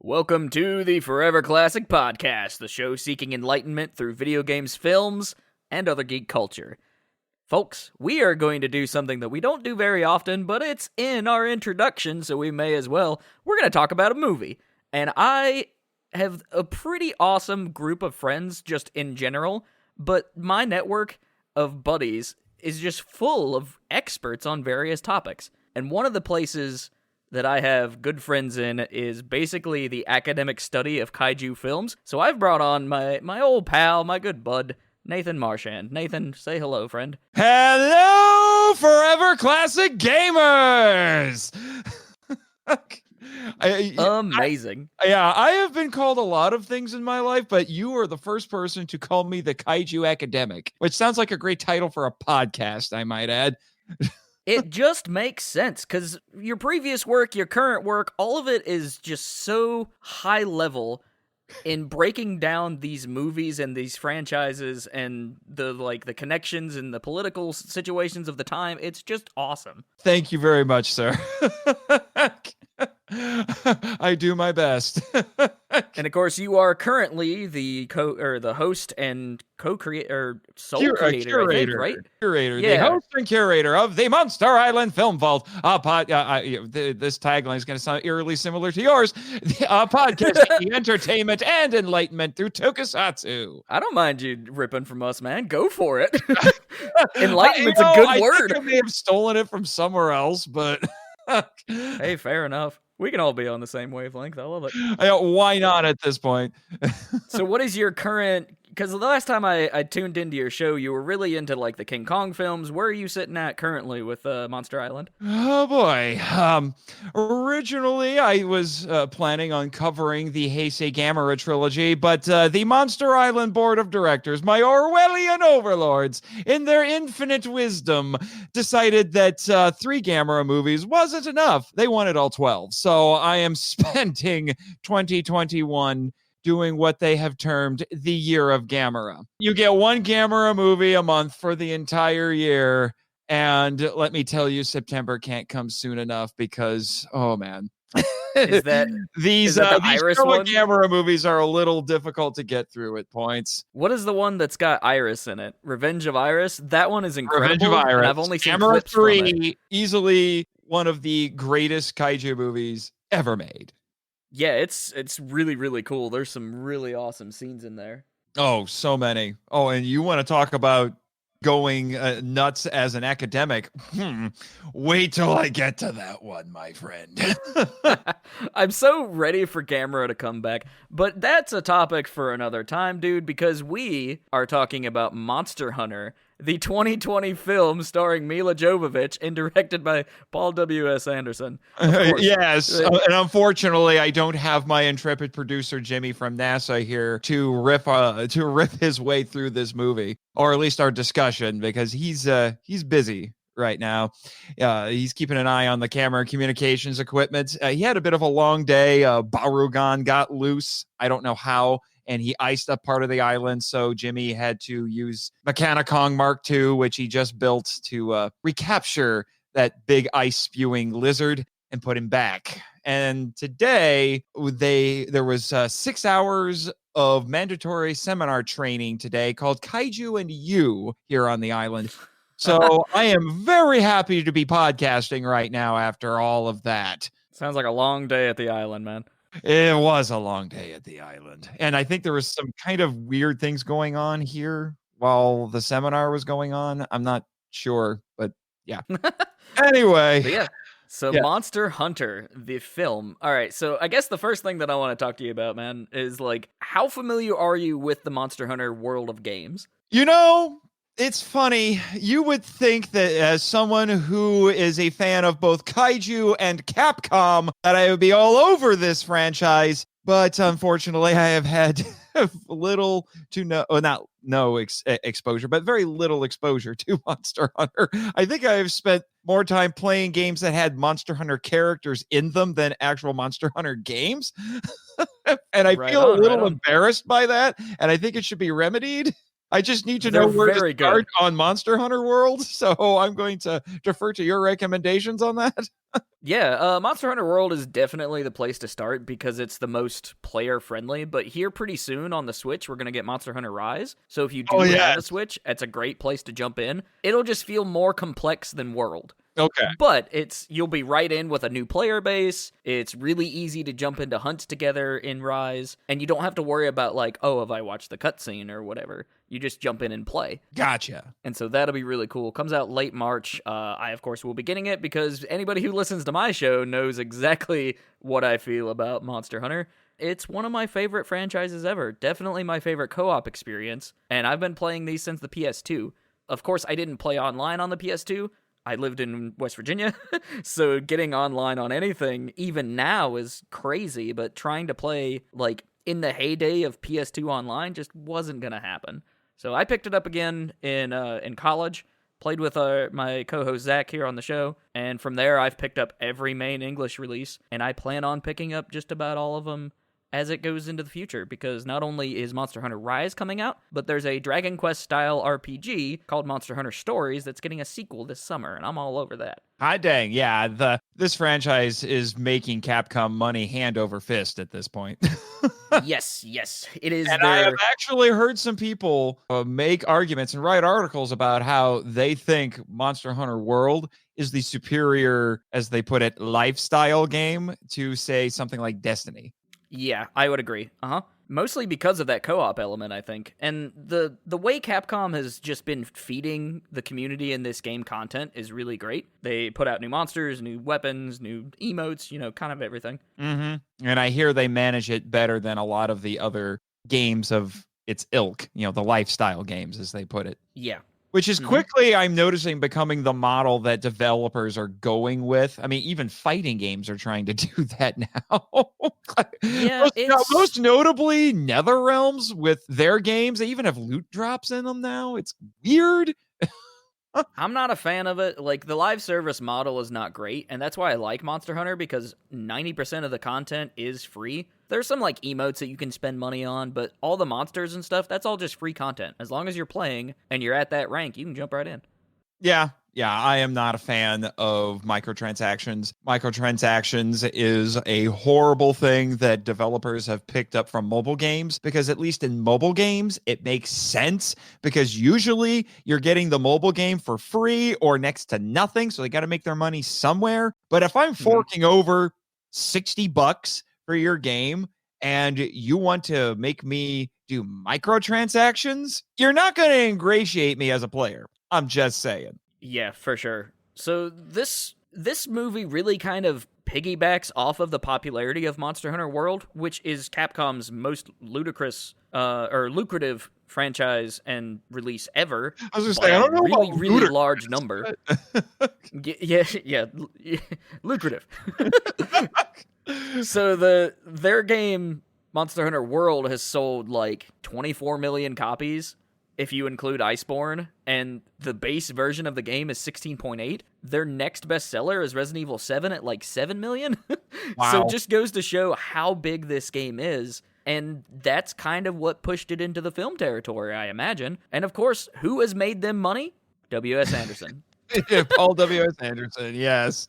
Welcome to the Forever Classic Podcast, the show seeking enlightenment through video games, films, and other geek culture. Folks, we are going to do something that we don't do very often, but it's in our introduction, so we may as well. We're going to talk about a movie. And I have a pretty awesome group of friends just in general, but my network of buddies is just full of experts on various topics. And one of the places that I have good friends in is basically the academic study of kaiju films. So I've brought on my old pal, my good bud, Nathan Marchand. Nathan, say hello, friend. Hello, Forever Classic Gamers! Amazing. I have been called a lot of things in my life, but you are the first person to call me the Kaiju Academic, which sounds like a great title for a podcast, I might add. It just makes sense, because your previous work, your current work, all of it is just so high level in breaking down these movies and these franchises and the connections and the political situations of the time. It's just awesome. Thank you very much, sir. I do my best. And of course, you are currently the host and co-creator, curator, I think, right? Curator, yeah. The host and curator of the Monster Island Film Vault. This tagline is going to sound eerily similar to yours. Podcast, entertainment, and enlightenment through tokusatsu. I don't mind you ripping from us, man. Go for it. Enlightenment's a good word. I may have stolen it from somewhere else, but hey, fair enough. We can all be on the same wavelength. I love it. Why not at this point? So what is your current... Because the last time I tuned into your show, you were really into like the King Kong films. Where are you sitting at currently with Monster Island? Oh boy. Originally, I was planning on covering the Heisei Gamera trilogy, but the Monster Island Board of Directors, my Orwellian overlords, in their infinite wisdom, decided that 3 Gamera movies wasn't enough. They wanted all 12. So I am spending 2021 doing what they have termed the year of Gamera. You get 1 Gamera movie a month for the entire year. And let me tell you, September can't come soon enough because, oh man. These Gamera movies are a little difficult to get through at points. What is the one that's got Iris in it? Revenge of Iris? That one is incredible. Revenge of Iris. I've only seen Gamera clips 3, from it. easily one of the greatest kaiju movies ever made. Yeah, it's really, really cool. There's some really awesome scenes in there. Oh, so many. Oh, and you want to talk about going nuts as an academic? Wait till I get to that one, my friend. I'm so ready for Gamera to come back, but that's a topic for another time, dude, because we are talking about Monster Hunter, the 2020 film starring Mila Jovovich and directed by Paul W.S. Anderson. Yes, and unfortunately, I don't have my intrepid producer Jimmy from NASA here to rip his way through this movie, or at least our discussion, because he's busy right now. He's keeping an eye on the camera and communications equipment. He had a bit of a long day. Barugan got loose. I don't know how. And he iced up part of the island, so Jimmy had to use Mechanicong Mark II, which he just built to recapture that big ice-spewing lizard and put him back. And today, there was 6 hours of mandatory seminar training today called Kaiju and You here on the island. So I am very happy to be podcasting right now after all of that. Sounds like a long day at the island, man. It was a long day at the island. And I think there was some kind of weird things going on here while the seminar was going on. I'm not sure, but yeah. Anyway. But yeah. So yeah. Monster Hunter, the film. All right. So I guess the first thing that I want to talk to you about, man, is like, how familiar are you with the Monster Hunter world of games? You know, it's funny. You would think that as someone who is a fan of both Kaiju and Capcom, that I would be all over this franchise. But unfortunately, I have had little to no exposure, but very little exposure to Monster Hunter. I think I have spent more time playing games that had Monster Hunter characters in them than actual Monster Hunter games. And I feel a little embarrassed by that. And I think it should be remedied. I just need to They're know where to very start good. on Monster Hunter World, so I'm going to defer to your recommendations on that. Yeah, Monster Hunter World is definitely the place to start because it's the most player friendly. But here, pretty soon on the Switch, we're gonna get Monster Hunter Rise. So if you do Oh, have a yes. Switch, it's a great place to jump in. It'll just feel more complex than World. Okay. But you'll be right in with a new player base. It's really easy to jump into hunts together in Rise, and you don't have to worry about like, oh, have I watched the cutscene or whatever. You just jump in and play. Gotcha. And so that'll be really cool. Comes out late March. I, of course, will be getting it because anybody who listens to my show knows exactly what I feel about Monster Hunter. It's one of my favorite franchises ever. Definitely my favorite co-op experience. And I've been playing these since the PS2. Of course, I didn't play online on the PS2. I lived in West Virginia, so getting online on anything, even now, is crazy. But trying to play, like, in the heyday of PS2 online just wasn't going to happen. So I picked it up again in college, played with my co-host Zach here on the show, and from there I've picked up every main English release, and I plan on picking up just about all of them as it goes into the future, because not only is Monster Hunter Rise coming out, but there's a Dragon Quest-style RPG called Monster Hunter Stories that's getting a sequel this summer, and I'm all over that. Hi, dang. Yeah, this franchise is making Capcom money hand over fist at this point. Yes, it is. And I have actually heard some people make arguments and write articles about how they think Monster Hunter World is the superior, as they put it, lifestyle game to, say, something like Destiny. Yeah, I would agree. Mostly because of that co-op element, I think. And the way Capcom has just been feeding the community in this game content is really great. They put out new monsters, new weapons, new emotes, kind of everything. Mm-hmm. And I hear they manage it better than a lot of the other games of its ilk, the lifestyle games, as they put it. Yeah. Which is quickly, I'm noticing, becoming the model that developers are going with. I mean, even fighting games are trying to do that now. Yeah, most notably, NetherRealms with their games. They even have loot drops in them now. It's weird. I'm not a fan of it. Like, the live service model is not great, and that's why I like Monster Hunter, because 90% of the content is free. There's some, like, emotes that you can spend money on, but all the monsters and stuff, that's all just free content. As long as you're playing and you're at that rank, you can jump right in. Yeah, I am not a fan of microtransactions. Microtransactions is a horrible thing that developers have picked up from mobile games, because at least in mobile games, it makes sense, because usually you're getting the mobile game for free or next to nothing, so they got to make their money somewhere. But if I'm forking over $60 for your game and you want to make me do microtransactions, you're not going to ingratiate me as a player. I'm just saying. Yeah, for sure. So this movie really kind of piggybacks off of the popularity of Monster Hunter World, which is Capcom's most lucrative franchise and release ever. I was going to say, I don't know really, about really large number. Yeah, lucrative. So their game Monster Hunter World has sold like 24 million copies if you include Iceborne, and the base version of the game is 16.8. Their next bestseller is Resident Evil 7 at like 7 million. Wow. So it just goes to show how big this game is, and that's kind of what pushed it into the film territory, I imagine. And of course, who has made them money? W.S. Anderson. Paul W.S. Anderson, yes.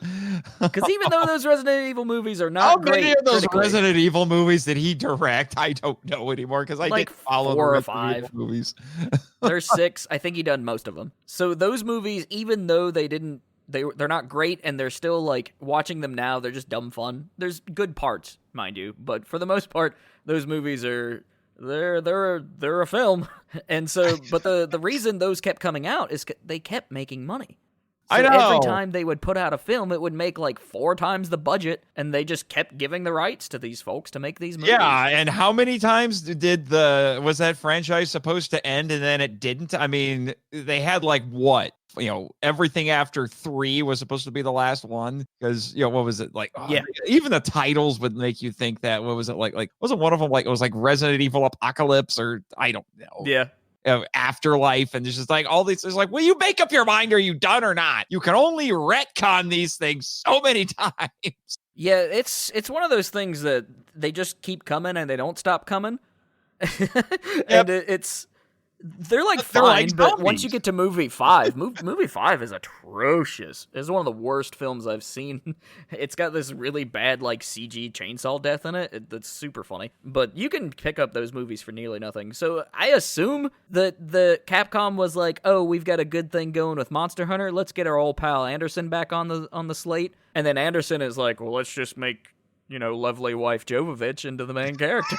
Because even though those Resident Evil movies are not great, how many of those Resident Evil movies did he direct? I don't know anymore, because I like didn't follow 4 the or 5 movies. There's 6. I think he done most of them. So those movies, even though they're not great, and they're still like watching them now, they're just dumb fun. There's good parts, mind you, but for the most part, those movies are they're a film. And so, but the reason those kept coming out is they kept making money. So I know. Every time they would put out a film, it would make like 4 times the budget, and they just kept giving the rights to these folks to make these movies. Yeah, and how many times was that franchise supposed to end and then it didn't? I mean, they had like what? Everything after 3 was supposed to be the last one, because what was it like? Yeah, even the titles would make you think that. What was it like? Wasn't one of them like, it was like Resident Evil Apocalypse, or I don't know. Yeah. Afterlife, and there's just like all these. It's like, will you make up your mind? Are you done or not? You can only retcon these things so many times. Yeah, it's one of those things that they just keep coming and they don't stop coming. And They're like They're fine, like but once you zombies. get to movie 5, movie 5 is atrocious. It's one of the worst films I've seen. It's got this really bad like CG chainsaw death in it. That's super funny. But you can pick up those movies for nearly nothing. So I assume that the Capcom was like, "Oh, we've got a good thing going with Monster Hunter. Let's get our old pal Anderson back on the slate." And then Anderson is like, "Well, let's just make lovely wife Jovovich into the main character."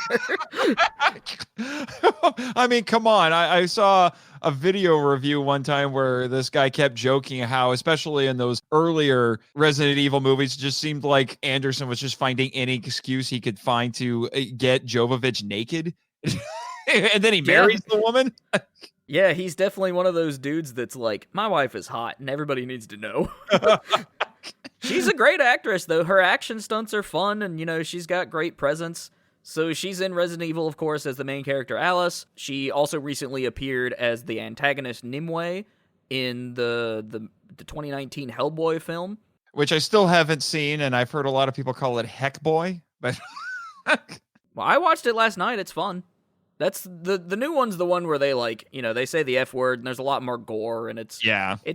I mean, come on. I saw a video review one time where this guy kept joking how, especially in those earlier Resident Evil movies, it just seemed like Anderson was just finding any excuse he could find to get Jovovich naked. And then he marries the woman. Yeah, he's definitely one of those dudes that's like, my wife is hot and everybody needs to know. She's a great actress, though. Her action stunts are fun, and, she's got great presence. So she's in Resident Evil, of course, as the main character, Alice. She also recently appeared as the antagonist, Nimue, in the 2019 Hellboy film. Which I still haven't seen, and I've heard a lot of people call it Heck Boy. But Well, I watched it last night. It's fun. That's the new one's the one where they they say the F word and there's a lot more gore and it's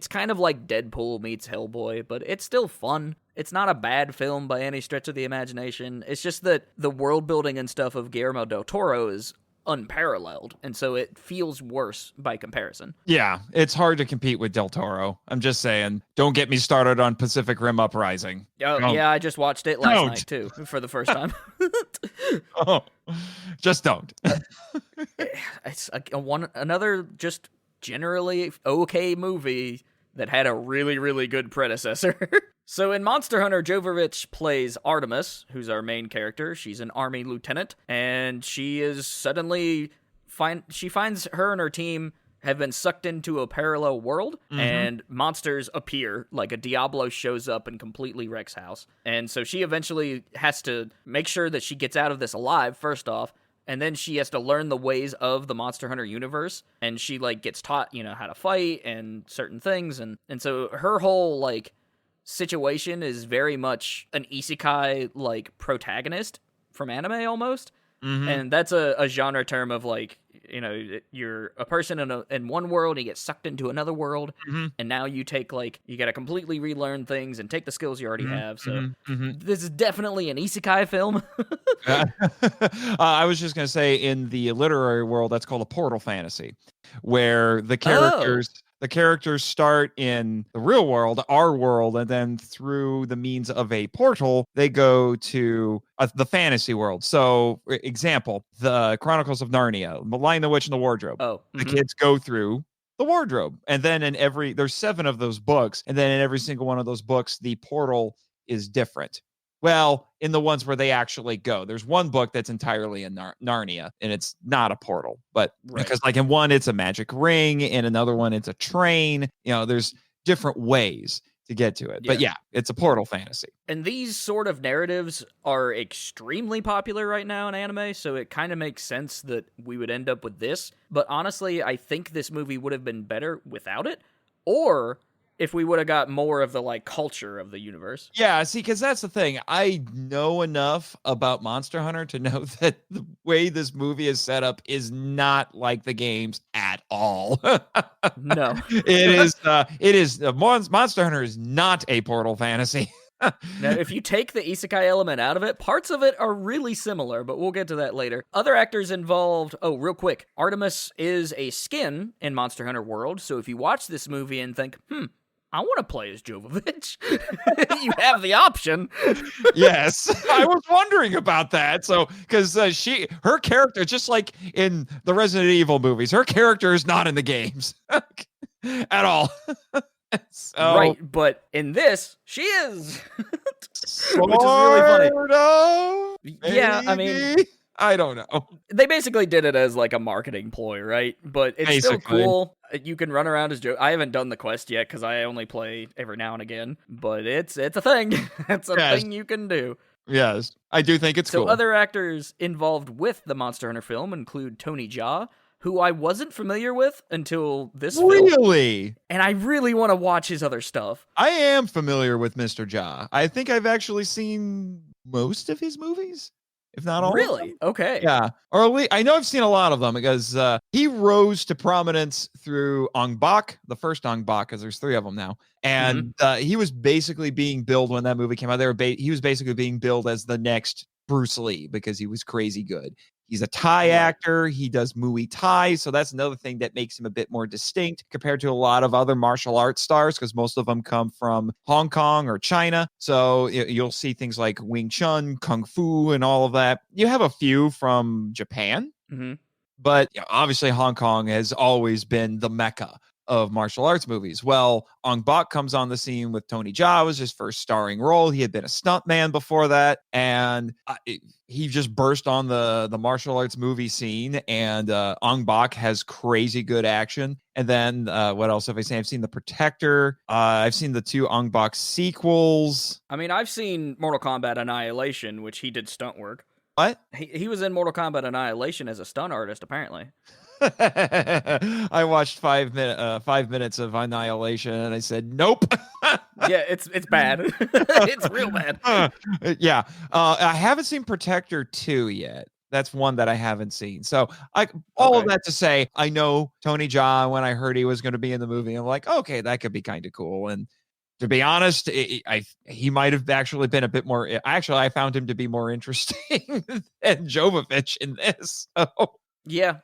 kind of like Deadpool meets Hellboy, but it's still fun. It's not a bad film by any stretch of the imagination. It's just that the world building and stuff of Guillermo del Toro is unparalleled, and so it feels worse by comparison. Yeah, it's hard to compete with Del Toro. I'm just saying, don't get me started on Pacific Rim Uprising. Oh, yeah, I just watched it last night, too, for the first time. Just don't. It's another just generally okay movie that had a really, really good predecessor. So in Monster Hunter, Jovovich plays Artemis, who's our main character. She's an army lieutenant, and she is suddenly she finds her and her team have been sucked into a parallel world, and monsters appear, like a Diablo shows up and completely wrecks house. And so she eventually has to make sure that she gets out of this alive, first off, and then she has to learn the ways of the Monster Hunter universe, and she, gets taught, how to fight and certain things, and so her whole, situation is very much an isekai, protagonist from anime, almost. And that's a genre term of, you're a person in one world, and you get sucked into another world, and now you take, you gotta completely relearn things and take the skills you already have, so this is definitely an isekai film. I was just gonna say, in the literary world, that's called a portal fantasy, where the characters start in the real world, our world, and then through the means of a portal, they go to the fantasy world. So, example, the Chronicles of Narnia, The Lion, the Witch, and the Wardrobe. The kids go through the wardrobe. And then there's 7 of those books, and then in every single one of those books, the portal is different. Well, in the ones where they actually go, there's one book that's entirely in Narnia, and it's not a portal, but because in one, it's a magic ring, and another one, it's a train. There's different ways to get to it. But yeah, it's a portal fantasy. And these sort of narratives are extremely popular right now in anime, so it kind of makes sense that we would end up with this. But honestly, I think this movie would have been better without it, or if we would have got more of the culture of the universe. Yeah, see, because that's the thing. I know enough about Monster Hunter to know that the way this movie is set up is not like the games at all. No. It is Monster Hunter is not a portal fantasy. Now, if you take the isekai element out of it, parts of it are really similar, but we'll get to that later. Other actors involved, real quick, Artemis is a skin in Monster Hunter World, so if you watch this movie and think, I want to play as Jovovich, you have the option. Yes, I was wondering about that. So, because her character, just like in the Resident Evil movies, her character is not in the games at all. Right, but in this, she is. Which is really funny. Yeah, I mean, I don't know. They basically did it as a marketing ploy, right? But it's still cool. You can run around as Joe. I haven't done the quest yet because I only play every now and again, but it's a thing. It's a thing you can do. Yes, I do think it's cool. So other actors involved with the Monster Hunter film include Tony Jaa, who I wasn't familiar with until this film. Really? And I really want to watch his other stuff. I am familiar with Mr. Jaa. I think I've actually seen most of his movies. if not all of them. Really? Okay. Yeah, or at least, I know I've seen a lot of them because he rose to prominence through Ong Bak, the first Ong Bak, because there's 3 of them now, and he was basically being billed when that movie came out. He was basically being billed as the next Bruce Lee because he was crazy good. He's a Thai actor. He does Muay Thai. So that's another thing that makes him a bit more distinct compared to a lot of other martial arts stars because most of them come from Hong Kong or China. So you'll see things like Wing Chun, Kung Fu, and all of that. You have a few from Japan. But obviously Hong Kong has always been the mecca of martial arts movies. Well, Ong Bak comes on the scene with Tony Jaa. It was his first starring role. He had been a stuntman before that, and he just burst on the martial arts movie scene. And Ong Bak has crazy good action. And then what else have I seen? I've seen The Protector. I've seen the 2 Ong Bak sequels. I mean, I've seen Mortal Kombat Annihilation, which he did stunt work. What? He was in Mortal Kombat Annihilation as a stunt artist, apparently. I watched 5 minutes of Annihilation and I said nope. Yeah, it's bad. It's real bad. Yeah. I haven't seen Protector 2 yet. That's one that I haven't seen. So all of that to say, I know Tony Jaa. When I heard he was going to be in the movie, I'm like, okay, that could be kind of cool. And to be honest, he might have actually been a bit more. Actually, I found him to be more interesting than Jovovich in this. So. Yeah,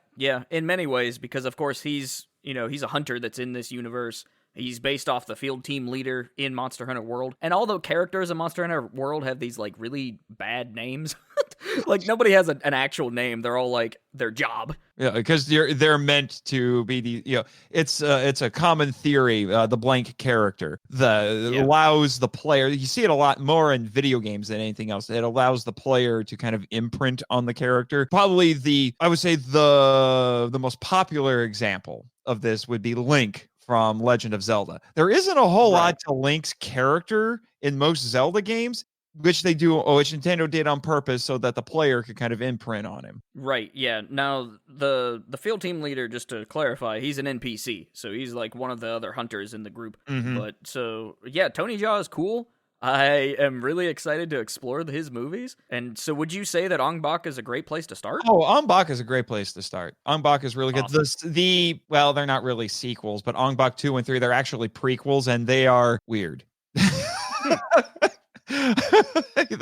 in many ways, because of course he's a hunter that's in this universe. He's based off the field team leader in Monster Hunter World. And although characters in Monster Hunter World have these like really bad names, like nobody has an actual name. They're all like their job. Yeah, because they're meant to be it's a common theory, the blank character allows the player, you see it a lot more in video games than anything else. It allows the player to kind of imprint on the character. Probably I would say the most popular example of this would be Link from Legend of Zelda. There isn't a whole lot to Link's character in most Zelda games, which Nintendo did on purpose so that the player could kind of imprint on him. Right, yeah. Now, the field team leader, just to clarify, he's an NPC, so he's like one of the other hunters in the group. But so, yeah, Tony Jaa is cool. I am really excited to explore his movies. And so would you say that Ong Bak is a great place to start? Oh, Ong Bak is a great place to start. Ong Bak is really awesome. good. Well, they're not really sequels, but Ong Bak 2 and 3, they're actually prequels, and they are weird. They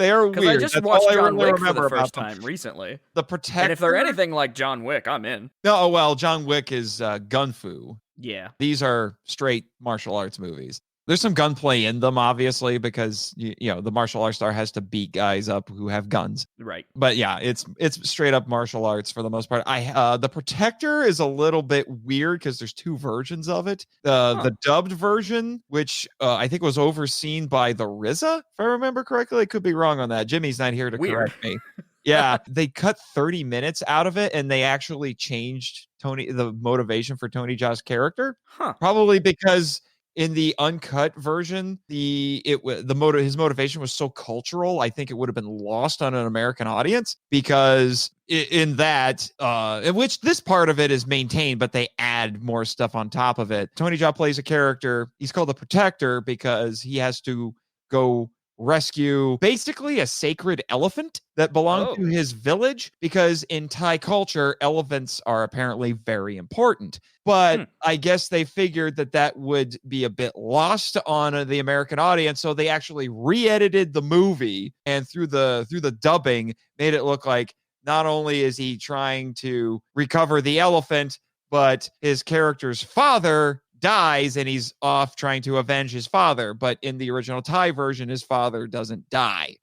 are weird. Because I just watched John Wick for the first time recently. The Protector. And if they're anything like John Wick, I'm in. No, well, John Wick is gun fu. Yeah. These are straight martial arts movies. There's some gunplay in them, obviously, because the martial arts star has to beat guys up who have guns. Right. But yeah, it's straight up martial arts for the most part. The Protector is a little bit weird because there's 2 versions of it. The dubbed version, which I think was overseen by the RZA, if I remember correctly. I could be wrong on that. Jimmy's not here to correct me. Yeah, they cut 30 minutes out of it, and they actually changed the motivation for Tony Jaa's character. Probably because in the uncut version, his motivation was so cultural. I think it would have been lost on an American audience because in which this part of it is maintained, but they add more stuff on top of it. Tony Jaa plays a character. He's called the Protector because he has to go rescue basically a sacred elephant that belonged to his village, because in Thai culture, elephants are apparently very important. But I guess they figured that would be a bit lost on the American audience, so they actually re-edited the movie, and through the dubbing made it look like not only is he trying to recover the elephant, but his character's father dies and he's off trying to avenge his father. But in the original Thai version, his father doesn't die.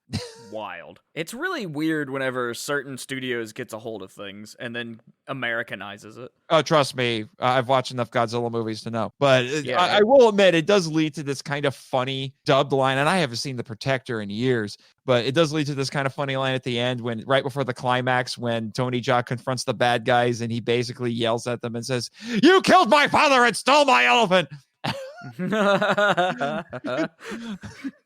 Wild. It's really weird whenever certain studios gets a hold of things and then Americanizes it. Oh, trust me, I've watched enough Godzilla movies to know. But I will admit, it does lead to this kind of funny dubbed line, and I haven't seen The Protector in years, but it does lead to this kind of funny line at the end right before the climax, when Tony Jaa confronts the bad guys and he basically yells at them and says, "You killed my father and stole my elephant."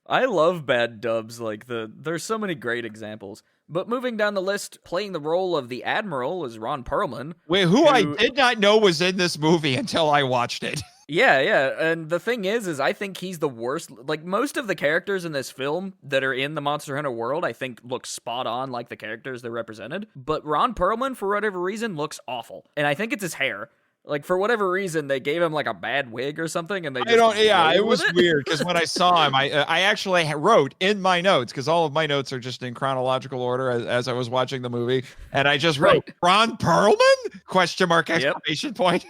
I love bad dubs there's so many great examples. But moving down the list, playing the role of the Admiral is Ron Perlman. Wait, who I did not know was in this movie until I watched it. Yeah. And the thing is I think he's the worst. Like, most of the characters in this film that are in the Monster Hunter world, I think look spot on like the characters they're represented. But Ron Perlman, for whatever reason, looks awful. And I think it's his hair. Like, for whatever reason, they gave him like a bad wig or something, and they just it was weird because when I saw him, I actually wrote in my notes, because all of my notes are just in chronological order as I was watching the movie, and I just wrote Ron Perlman ? Exclamation point.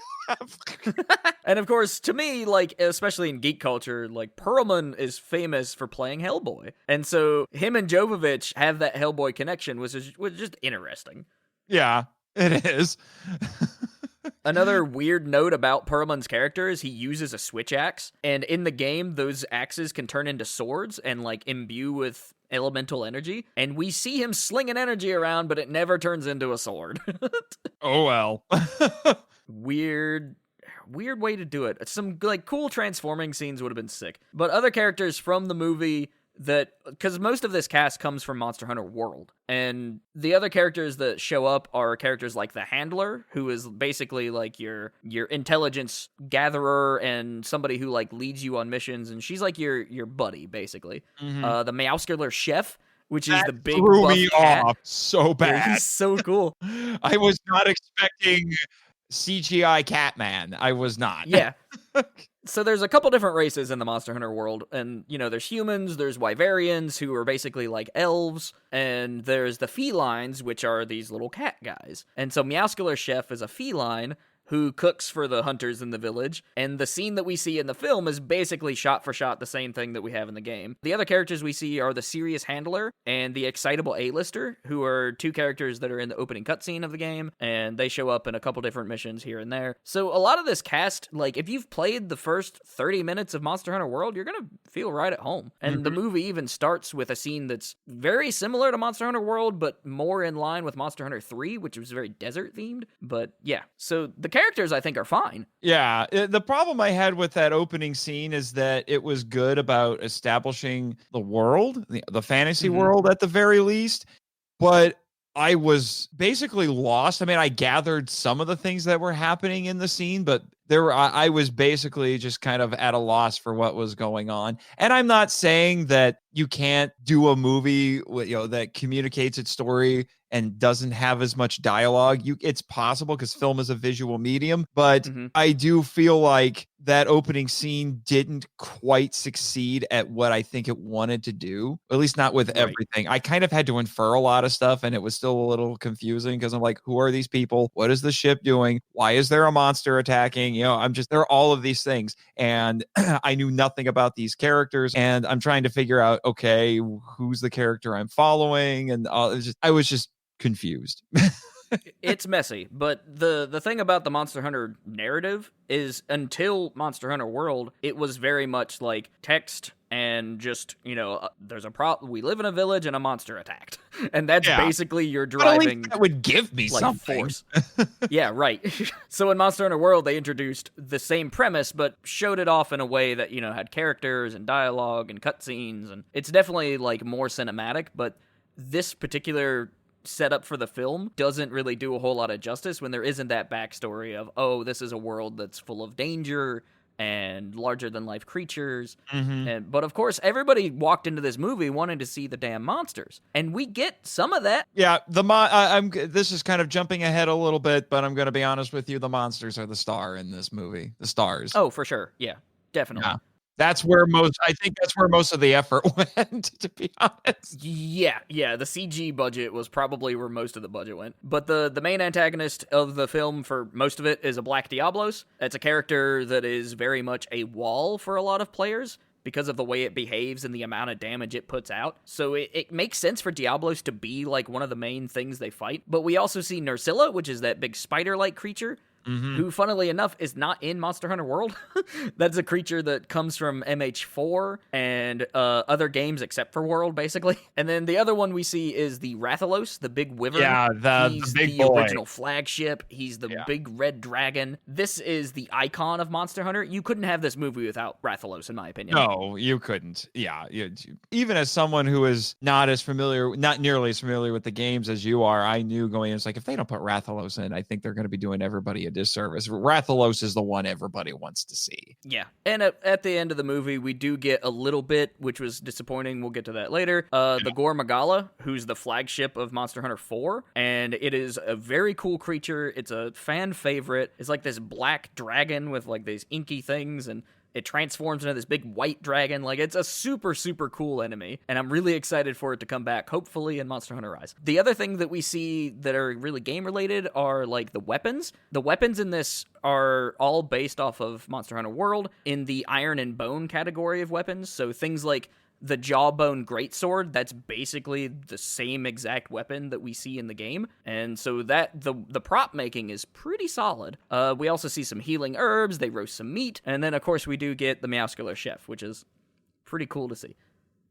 And of course, to me, like, especially in geek culture, like, Perlman is famous for playing Hellboy, and so him and Jovovich have that Hellboy connection, which is just interesting. Yeah, it is. Another weird note about Perlman's character is he uses a switch axe, and in the game, those axes can turn into swords and, like, imbue with elemental energy, and we see him slinging energy around, but it never turns into a sword. Oh, well. Weird way to do it. Some, like, cool transforming scenes would have been sick. But other characters from the movie because most of this cast comes from Monster Hunter World, and the other characters that show up are characters like the Handler, who is basically like your intelligence gatherer and somebody who like leads you on missions, and she's like your buddy basically. The Meowscular Chef, which is the big threw buff me cat. off so bad. Yeah, he's so cool. I was not expecting CGI Catman. I was not. Yeah. So there's a couple different races in the Monster Hunter world, and, you know, there's humans, there's Wyverians, who are basically like elves, and there's the felines, which are these little cat guys. And so Meowscular Chef is a feline who cooks for the hunters in the village, and the scene that we see in the film is basically shot for shot the same thing that we have in the game. The other characters we see are the Serious Handler and the Excitable A-Lister, who are two characters that are in the opening cutscene of the game, and they show up in a couple different missions here and there. So a lot of this cast, like, if you've played the first 30 minutes of Monster Hunter World, you're gonna feel right at home. And the movie even starts with a scene that's very similar to Monster Hunter World, but more in line with Monster Hunter 3, which was very desert-themed. But yeah, so the characters, I think, are fine. Yeah, the problem I had with that opening scene is that it was good about establishing the world, the fantasy world at the very least, but I was basically lost. I mean, I gathered some of the things that were happening in the scene, but I was basically just kind of at a loss for what was going on. And I'm not saying that you can't do a movie, that communicates its story and doesn't have as much dialogue. It's possible because film is a visual medium, but I do feel like that opening scene didn't quite succeed at what I think it wanted to do, at least not with everything. I kind of had to infer a lot of stuff, and it was still a little confusing because I'm like, who are these people? What is the ship doing? Why is there a monster attacking? There are all of these things, and I knew nothing about these characters, and I'm trying to figure out, okay, who's the character I'm following, and I was just confused. It's messy, but the thing about the Monster Hunter narrative is until Monster Hunter World, it was very much like text and just, there's a problem. We live in a village and a monster attacked. And that's basically your driving. That would give me something. Force. Yeah, right. So in Monster Hunter World, they introduced the same premise, but showed it off in a way that, had characters and dialogue and cutscenes. And it's definitely like more cinematic, but this particular setup for the film doesn't really do a whole lot of justice when there isn't that backstory of, oh, this is a world that's full of danger and larger than life creatures. But of course, everybody walked into this movie wanting to see the damn monsters, and we get some of that. Yeah, this is kind of jumping ahead a little bit, but I'm going to be honest with you. The monsters are the star in this movie. The stars. Oh, for sure. Yeah, definitely. Yeah. That's where most of the effort went, to be honest. Yeah, the CG budget was probably where most of the budget went. But the main antagonist of the film for most of it is a Black Diablos. It's a character that is very much a wall for a lot of players because of the way it behaves and the amount of damage it puts out. So it makes sense for Diablos to be like one of the main things they fight. But we also see Nursilla, which is that big spider-like creature, who, funnily enough, is not in Monster Hunter World. That's a creature that comes from MH4 and other games except for World, basically. And then the other one we see is the Rathalos, the big wyvern. Yeah, He's the big the boy. Original flagship. He's the big red dragon. This is the icon of Monster Hunter. You couldn't have this movie without Rathalos, in my opinion. No, you couldn't. Yeah, even as someone who is not nearly as familiar with the games as you are, I knew going in, it's like, if they don't put Rathalos in, I think they're going to be doing everybody a disservice. Rathalos is the one everybody wants to see. Yeah. And at the end of the movie, we do get a little bit, which was disappointing. We'll get to that later. The Gore Magala, who's the flagship of Monster Hunter 4. And it is a very cool creature. It's a fan favorite. It's like this black dragon with like these inky things, and it transforms into this big white dragon. Like, it's a super, super cool enemy, and I'm really excited for it to come back, hopefully, in Monster Hunter Rise. The other thing that we see that are really game-related are, like, the weapons. The weapons in this are all based off of Monster Hunter World in the Iron and Bone category of weapons, so things like the Jawbone Greatsword, that's basically the same exact weapon that we see in the game. And so that the prop making is pretty solid. We also see some healing herbs, they roast some meat, and then of course we do get the Meowscular Chef, which is pretty cool to see.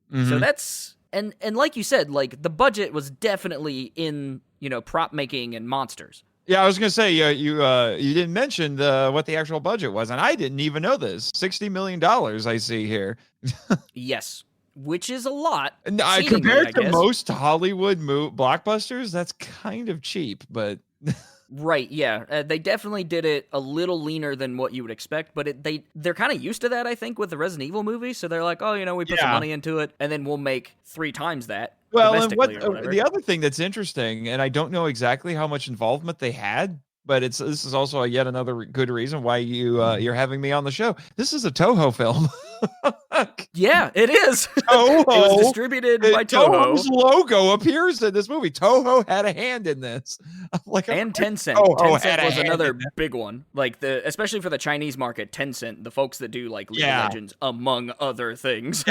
Mm-hmm. So that's and like you said, like the budget was definitely in, prop making and monsters. Yeah, I was gonna say you didn't mention what the actual budget was, and I didn't even know this. $60 million I see here. Yes. Which is a lot. Compared to most Hollywood blockbusters, that's kind of cheap, but... Right, yeah. They definitely did it a little leaner than what you would expect, but they're kind of used to that, I think, with the Resident Evil movies, so they're like, we put some money into it, and then we'll make 3 times that. Well, and the other thing that's interesting, and I don't know exactly how much involvement they had, but this is also yet another good reason why you're having me on the show. This is a Toho film. Yeah, it is. Toho. It was distributed by Toho. Toho's logo appears in this movie. Toho had a hand in this. And Tencent. Tencent was another big one. Like especially for the Chinese market, Tencent, the folks that do like League of Legends, among other things.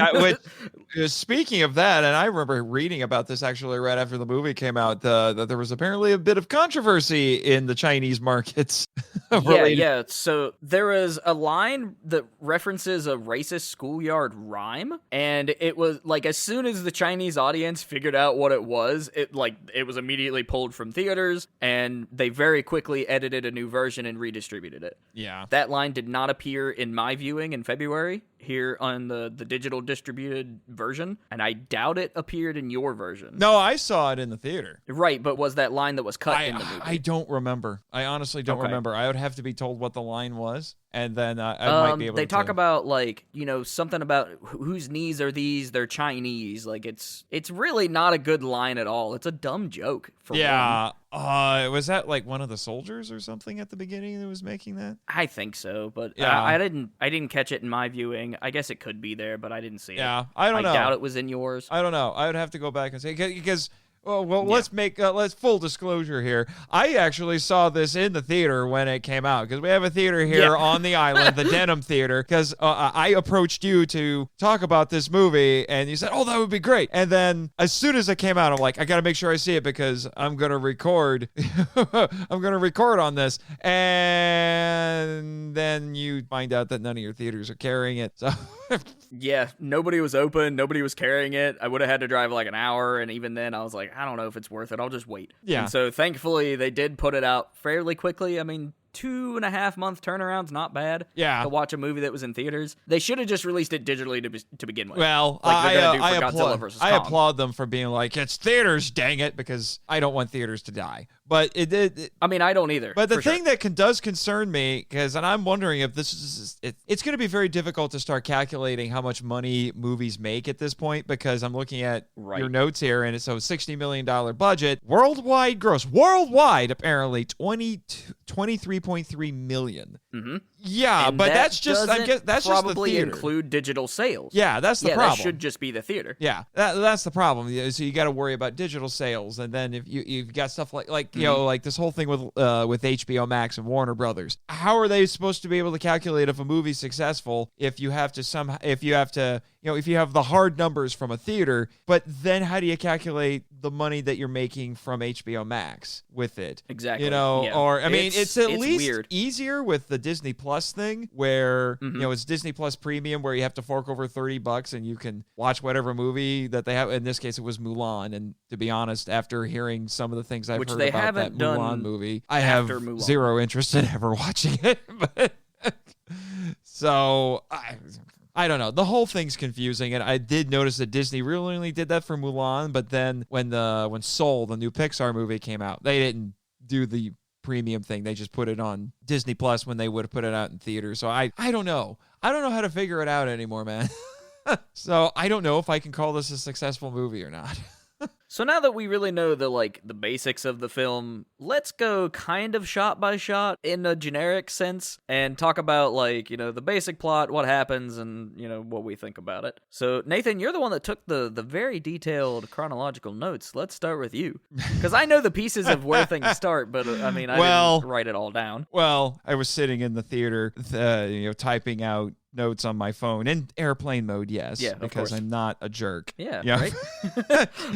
Speaking of that, and I remember reading about this actually right after the movie came out, that there was apparently a bit of controversy in the Chinese markets. Yeah. So there was a line that references a racist schoolyard rhyme, and it was like as soon as the Chinese audience figured out what it was was immediately pulled from theaters, and they very quickly edited a new version and redistributed it. Yeah. That line did not appear in my viewing in February here on the digital distributed version, and I doubt it appeared in your version. No, I saw it in the theater. Right, but was that line that was cut in the movie? I don't remember. I honestly don't remember. I would have to be told what the line was, and then I might be able to... They talk about, something about whose knees are these? They're Chinese. Like, it's really not a good line at all. It's a dumb joke, for one. Was that, one of the soldiers or something at the beginning that was making that? I think so, but I didn't catch it in my viewing. I guess it could be there, but I didn't see it. Yeah, I don't know. I doubt it was in yours. I don't know. I would have to go back and say, because... let's full disclosure here. I actually saw this in the theater when it came out, because we have a theater here on the island, the Denham Theater, because I approached you to talk about this movie, and you said, that would be great. And then as soon as it came out, I'm like, I got to make sure I see it because I'm going to record. I'm going to record on this. And then you find out that none of your theaters are carrying it. So... Yeah, nobody was open. Nobody was carrying it. I would have had to drive an hour, and even then I was like, I don't know if it's worth it. I'll just wait. Yeah. And so thankfully they did put it out fairly quickly. I mean, 2.5 month turnaround's not bad. Yeah. To watch a movie that was in theaters. They should have just released it digitally to begin with. Well, I applaud them for being like, it's theaters, dang it, because I don't want theaters to die. But I mean, I don't either. But the thing that does concern me, and I'm wondering if this is, it's going to be very difficult to start calculating how much money movies make at this point, because I'm looking at your notes here, and it's a $60 million budget. Worldwide gross, apparently, 23.3 million. Mm-hmm. Yeah, and but that's just probably just the theater. Include digital sales. Yeah, that's the problem. That should just be the theater. Yeah, that's the problem. So you got to worry about digital sales, and then if you've got stuff like like this whole thing with HBO Max and Warner Brothers. How are they supposed to be able to calculate if a movie's successful if you have the hard numbers from a theater, but then how do you calculate the money that you're making from HBO Max with it? Exactly. Or I mean, it's at least weird. Easier with the Disney Plus thing, where it's Disney Plus Premium, where you have to fork over $30 and you can watch whatever movie that they have. In this case, it was Mulan, and to be honest, after hearing some of the things I've heard about that Mulan movie, I have zero interest in ever watching it. But so I don't know. The whole thing's confusing, and I did notice that Disney really only did that for Mulan. But then when Soul, the new Pixar movie, came out, they didn't do the premium thing. They just put it on Disney Plus when they would have put it out in theaters. So I don't know. I don't know how to figure it out anymore, man. So I don't know if I can call this a successful movie or not. So now that we really know the basics of the film, let's go kind of shot by shot in a generic sense and talk about the basic plot, what happens, and what we think about it. So Nathan, you're the one that took the very detailed chronological notes. Let's start with you, because I know the pieces of where things start, but I didn't write it all down. Well, I was sitting in the theater, typing out notes on my phone in airplane mode, yes, because I'm not a jerk. Yeah. Right.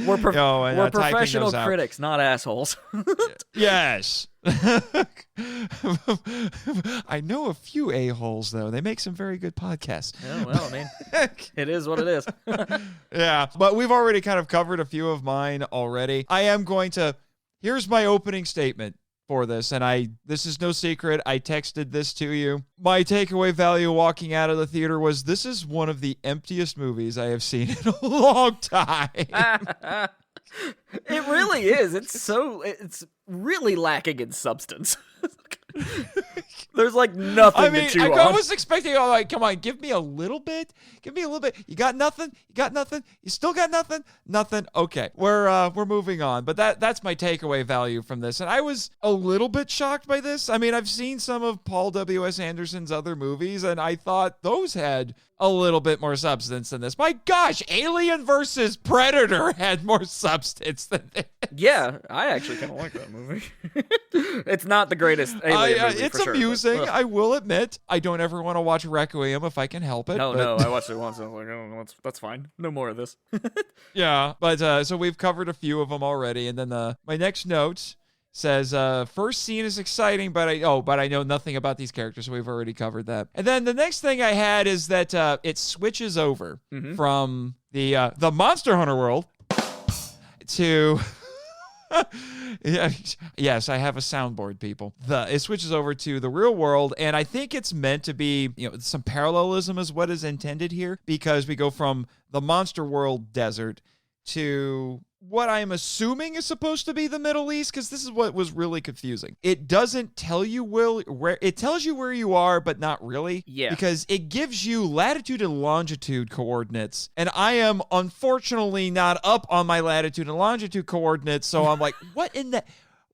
We're professional critics, not assholes. Yes. I know a few a-holes, though. They make some very good podcasts. Yeah, well, I mean, it is what it is. Yeah, but we've already kind of covered a few of mine already. Here's my opening statement for this, and this is no secret. I texted this to you. My takeaway value walking out of the theater was, this is one of the emptiest movies I have seen in a long time. It really is. It's really lacking in substance. There's nothing to chew on. I was expecting, come on, give me a little bit. Give me a little bit. You got nothing? You got nothing? You still got nothing? Nothing? Okay, we're moving on. But that's my takeaway value from this. And I was a little bit shocked by this. I mean, I've seen some of Paul W.S. Anderson's other movies, and I thought those had a little bit more substance than this. My gosh, Alien versus Predator had more substance than this. Yeah, I actually kind of like that movie. It's not the greatest Alien movie, it's for amusing, sure, I will admit. I don't ever want to watch Requiem if I can help it. No, I watched it once and I was like, oh, that's fine. No more of this. Yeah, but so we've covered a few of them already, and then my next note says, first scene is exciting, but I know nothing about these characters, so we've already covered that. And then the next thing I had is that it switches over from the Monster Hunter world to... Yes, I have a soundboard, people. It switches over to the real world, and I think it's meant to be, some parallelism is what is intended here, because we go from the Monster World desert to what I'm assuming is supposed to be the Middle East, because this is what was really confusing. It doesn't tell you where it tells you where you are, but not really. Yeah. Because it gives you latitude and longitude coordinates, and I am unfortunately not up on my latitude and longitude coordinates, so I'm like, what in the...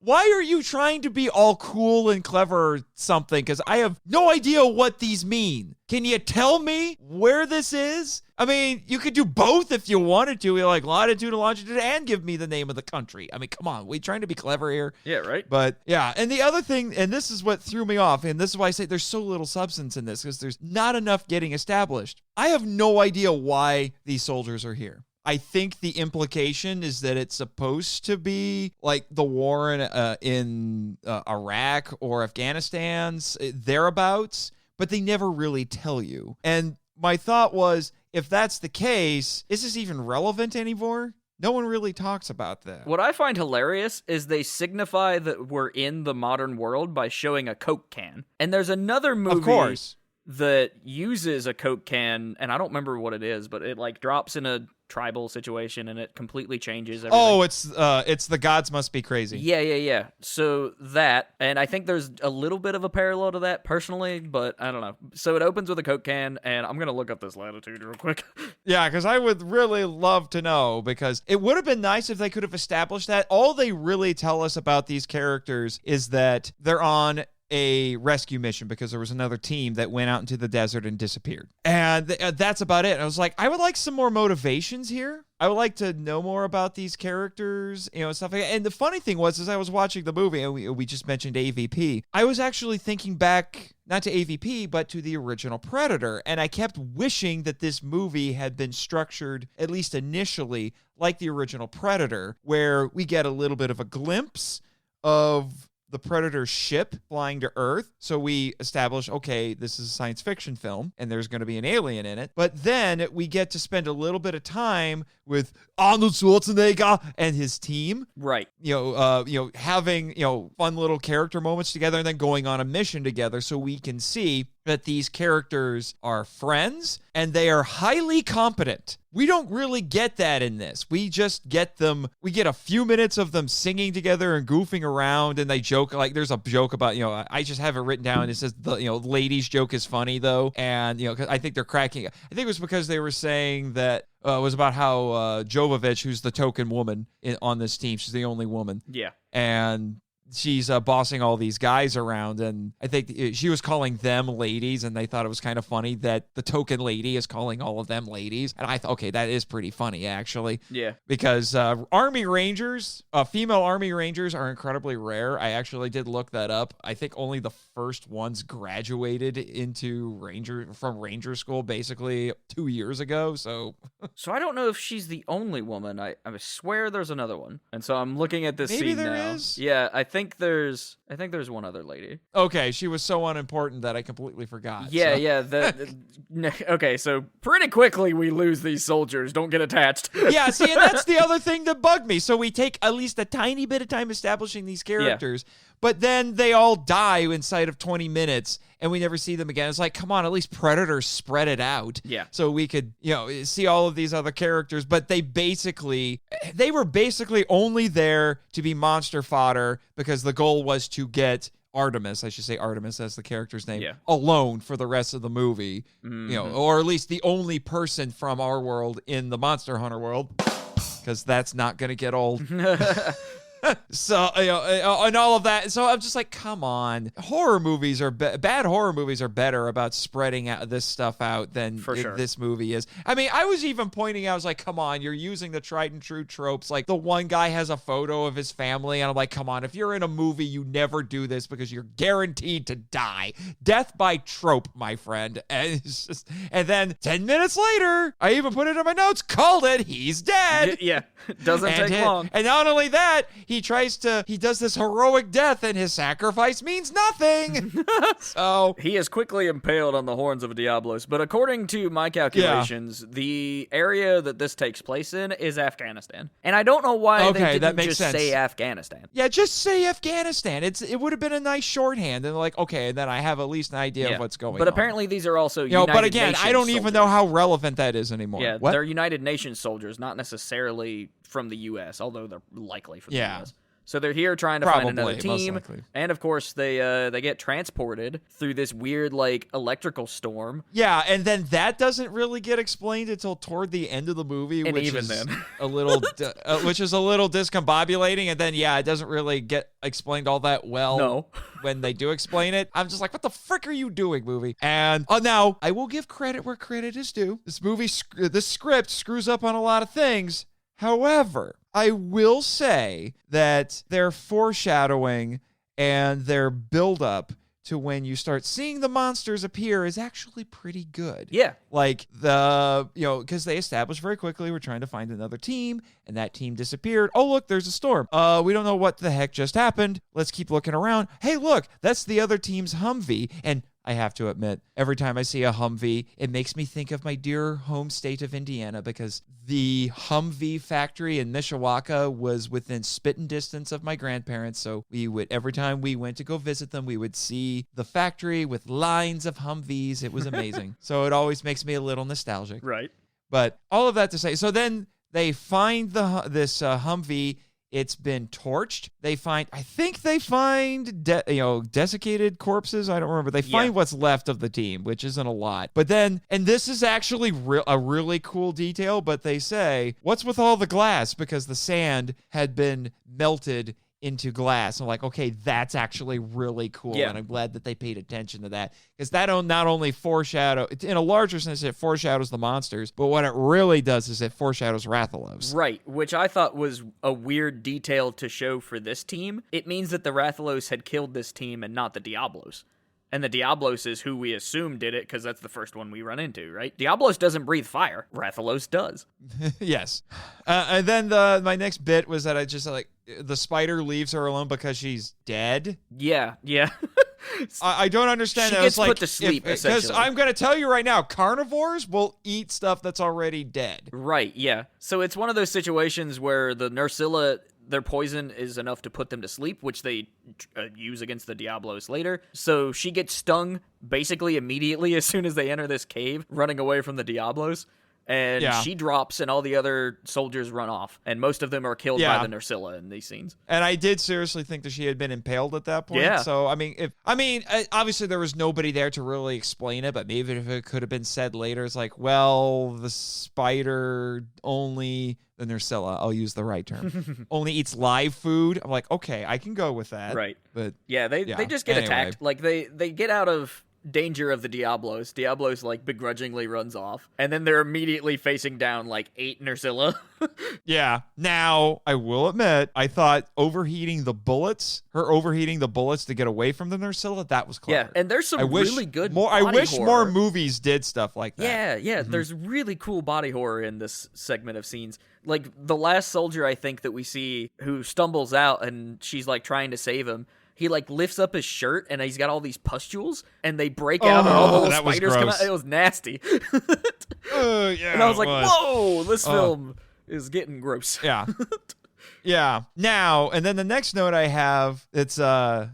Why are you trying to be all cool and clever or something? Because I have no idea what these mean. Can you tell me where this is? I mean, you could do both if you wanted to. Like latitude and longitude, and give me the name of the country. I mean, come on. We trying to be clever here? Yeah, right? But yeah, and the other thing, and this is what threw me off, and this is why I say there's so little substance in this, because there's not enough getting established. I have no idea why these soldiers are here. I think the implication is that it's supposed to be like the war in Iraq or Afghanistan's thereabouts, but they never really tell you. And my thought was, if that's the case, is this even relevant anymore? No one really talks about that. What I find hilarious is they signify that we're in the modern world by showing a Coke can. And there's another movie... Of course. That uses a Coke can, and I don't remember what it is, but it drops in a tribal situation and it completely changes everything. Oh, it's The Gods Must Be Crazy. Yeah. So that, and I think there's a little bit of a parallel to that personally, but I don't know. So it opens with a Coke can, and I'm going to look up this latitude real quick. Yeah, because I would really love to know, because it would have been nice if they could have established that. All they really tell us about these characters is that they're on a rescue mission because there was another team that went out into the desert and disappeared. And that's about it. I was like, I would like some more motivations here. I would like to know more about these characters, stuff like that. And the funny thing was, as I was watching the movie, and we just mentioned AVP, I was actually thinking back, not to AVP, but to the original Predator. And I kept wishing that this movie had been structured, at least initially, like the original Predator, where we get a little bit of a glimpse of the Predator ship flying to Earth. So we establish, okay, this is a science fiction film and there's going to be an alien in it. But then we get to spend a little bit of time with Arnold Schwarzenegger and his team. Right. Having, fun little character moments together and then going on a mission together so we can see that these characters are friends and they are highly competent. We don't really get that in this. We just get them. We get a few minutes of them singing together and goofing around, and they joke. Like there's a joke about, I just have it written down. It says ladies joke is funny though, and cause I think they're cracking. I think it was because they were saying that it was about how Jovovich, who's the token woman on this team, she's the only woman. Yeah, and she's bossing all these guys around, and I think she was calling them ladies, and they thought it was kind of funny that the token lady is calling all of them ladies. And I thought, okay, that is pretty funny, actually. Yeah. Because Army Rangers, female Army Rangers are incredibly rare. I actually did look that up. I think only the first ones graduated from Ranger School basically 2 years ago. So I don't know if she's the only woman. I swear there's another one. And so I'm looking at this Maybe scene there now. is? Yeah, I think there's one other lady. Okay, she was so unimportant that I completely forgot. Yeah, so. yeah. Okay, so pretty quickly we lose these soldiers. Don't get attached. Yeah, see, and that's the other thing that bugged me. So we take at least a tiny bit of time establishing these characters, but then they all die inside of 20 minutes, and we never see them again. It's like, come on, at least Predator spread it out. Yeah. So we could, see all of these other characters, but they were basically only there to be monster fodder because the goal was to get Artemis, I should say Artemis, that's the character's name, alone for the rest of the movie, or at least the only person from our world in the Monster Hunter world, because that's not going to get old. So, and all of that. So I'm just like, come on. Bad horror movies are better about spreading out this stuff out than this movie is. I mean, I was even pointing out, I was like, come on, you're using the tried and true tropes. Like the one guy has a photo of his family, and I'm like, come on, if you're in a movie, you never do this because you're guaranteed to die. Death by trope, my friend. And it's just, and then 10 minutes later, I even put it in my notes, called it, he's dead. Yeah, doesn't take long. And not only that, he does this heroic death, and his sacrifice means nothing. So he is quickly impaled on the horns of a Diablos. But according to my calculations, the area that this takes place in is Afghanistan. And I don't know why they didn't just say Afghanistan. Yeah, just say Afghanistan. It would have been a nice shorthand. And like, okay, and then I have at least an idea of what's going on. But apparently these are also United but again, Nations I don't soldiers. even know how relevant that is anymore. Yeah, what? They're United Nations soldiers, not necessarily from the U.S., although they're likely from the U.S. So they're here trying to find another team, and of course they get transported through this weird electrical storm. Yeah, and then that doesn't really get explained until toward the end of the movie, and which even is then, a little, which is a little discombobulating. And then it doesn't really get explained all that well. No. When they do explain it, I'm just like, what the frick are you doing, movie? And now I will give credit where credit is due. This script screws up on a lot of things. However, I will say that their foreshadowing and their build-up to when you start seeing the monsters appear is actually pretty good. Yeah. Like because they established very quickly we're trying to find another team, and that team disappeared. Oh, look, there's a storm. We don't know what the heck just happened. Let's keep looking around. Hey, look, that's the other team's Humvee. And I have to admit, every time I see a Humvee, it makes me think of my dear home state of Indiana, because the Humvee factory in Mishawaka was within spitting distance of my grandparents. So every time we went to go visit them, we would see the factory with lines of Humvees. It was amazing. So it always makes me a little nostalgic. Right. But all of that to say, so then they find this Humvee. It's been torched. I think they find desiccated corpses. I don't remember. They find what's left of the team, which isn't a lot. But then, and this is actually a really cool detail, but they say, what's with all the glass? Because the sand had been melted into glass. I'm like, okay, that's actually really cool. Yeah. And I'm glad that they paid attention to that, because that not only in a larger sense, it foreshadows the monsters, but what it really does is it foreshadows Rathalos. Right, which I thought was a weird detail to show for this team. It means that the Rathalos had killed this team and not the Diablos. And the Diablos is who we assume did it, because that's the first one we run into, right? Diablos doesn't breathe fire. Rathalos does. Yes. And then my next bit was that I just the spider leaves her alone because she's dead. Yeah. I don't understand she that. Gets put to sleep, essentially. Because I'm going to tell you right now, carnivores will eat stuff that's already dead. Right, yeah. So it's one of those situations where the Nursilla their poison is enough to put them to sleep, which they use against the Diablos later. So she gets stung basically immediately as soon as they enter this cave, running away from the Diablos. And she drops, and all the other soldiers run off. And most of them are killed by the Nursilla in these scenes. And I did seriously think that she had been impaled at that point. Yeah. So, obviously there was nobody there to really explain it, but maybe if it could have been said later, it's like, well, the spider only... The Nursilla, I'll use the right term, only eats live food. I'm like, okay, I can go with that. Right. But they just get attacked. Like, they get out of danger of the Diablos. Diablos, like, begrudgingly runs off. And then they're immediately facing down, like, 8 Nursilla. Yeah. Now, I will admit, I thought her overheating the bullets to get away from the Nursilla, that was clever. Yeah, and there's some really good body I wish horror. more movies did stuff like that. Yeah, there's really cool body horror in this segment of scenes. Like, the last soldier, I think, that we see who stumbles out and she's, like, trying to save him, he, like, lifts up his shirt and he's got all these pustules and they break out and all the little spiders come out. It was nasty. And I was like, whoa, this film is getting gross. Yeah. Yeah. Now, and then the next note I have, it's the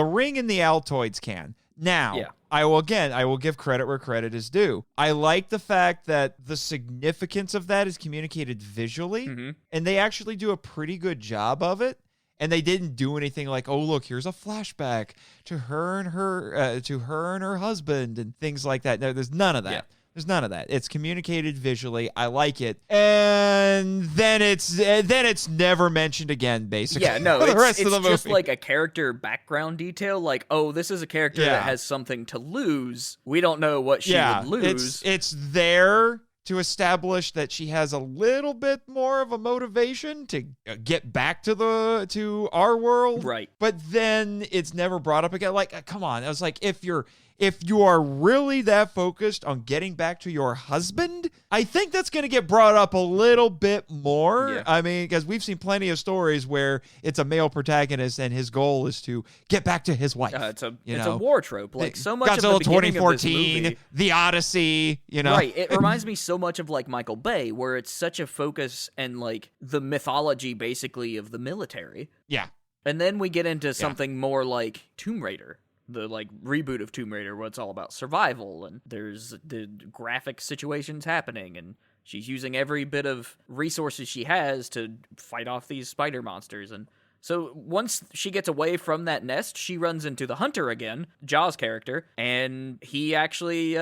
ring in the Altoids can. Now, I will give credit where credit is due. I like the fact that the significance of that is communicated visually, and they actually do a pretty good job of it. And they didn't do anything like, oh, look, here's a flashback to her and her husband and things like that. No, there's none of that. Yeah. There's none of that. It's communicated visually. I like it. And then it's never mentioned again, basically. Yeah, no, it's just like a character background detail. Like, oh, this is a character that has something to lose. We don't know what she would lose. It's there to establish that she has a little bit more of a motivation to get back to our world. Right. But then it's never brought up again. Like, come on. I was like, if you are really that focused on getting back to your husband, I think that's going to get brought up a little bit more. Yeah. I mean, because we've seen plenty of stories where it's a male protagonist and his goal is to get back to his wife. It's a war trope. Like, so much Godzilla of the beginning 2014, of this movie, The Odyssey, Right. It reminds me so much of, like, Michael Bay, where it's such a focus and, like, the mythology, basically, of the military. Yeah. And then we get into something more like Tomb Raider. The, like, reboot of Tomb Raider, where it's all about survival, and there's the graphic situations happening, and she's using every bit of resources she has to fight off these spider monsters. And so once she gets away from that nest, she runs into the hunter again, Jaws' character, and he actually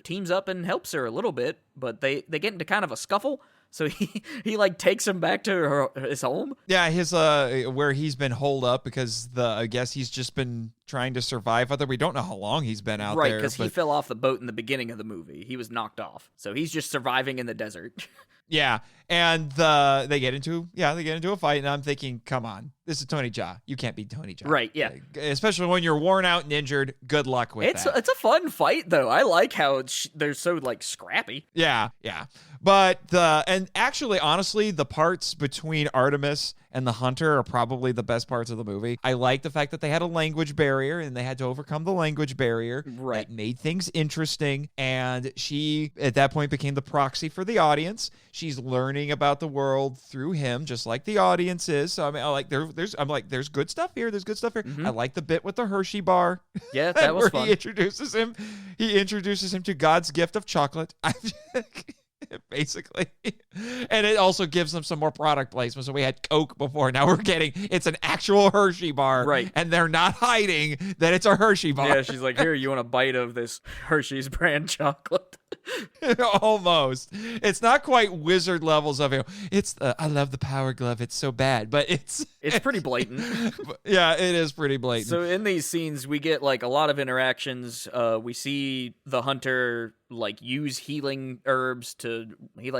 teams up and helps her a little bit, but they get into kind of a scuffle. So he like takes him back to his home. Yeah, his where he's been holed up because I guess he's just been trying to survive out there. We don't know how long he's been out there. Right, because he fell off the boat in the beginning of the movie. He was knocked off. So he's just surviving in the desert. Yeah, and they get into a fight, and I'm thinking, come on, this is Tony Jaa. You can't beat Tony Jaa. Right, yeah. Especially when you're worn out and injured. Good luck with that. It's a fun fight, though. I like how they're so, like, scrappy. Yeah. But and actually, honestly, the parts between Artemis and the hunter are probably the best parts of the movie. I like the fact that they had a language barrier and they had to overcome the language barrier. Right. That made things interesting. And she, at that point, became the proxy for the audience. She's learning about the world through him, just like the audience is. So I mean, there's good stuff here. There's good stuff here. Mm-hmm. I like the bit with the Hershey bar. Yeah, that was fun. He introduces him to God's gift of chocolate. Basically. And it also gives them some more product placement. So we had Coke before. Now it's an actual Hershey bar. Right. And they're not hiding that it's a Hershey bar. Yeah, she's like, here, you want a bite of this Hershey's brand chocolate? Almost. It's not quite wizard levels of it. It's I love the Power Glove. It's so bad, but it's pretty blatant. Yeah, it is pretty blatant. So in these scenes, we get like a lot of interactions. We see the hunter like use healing herbs he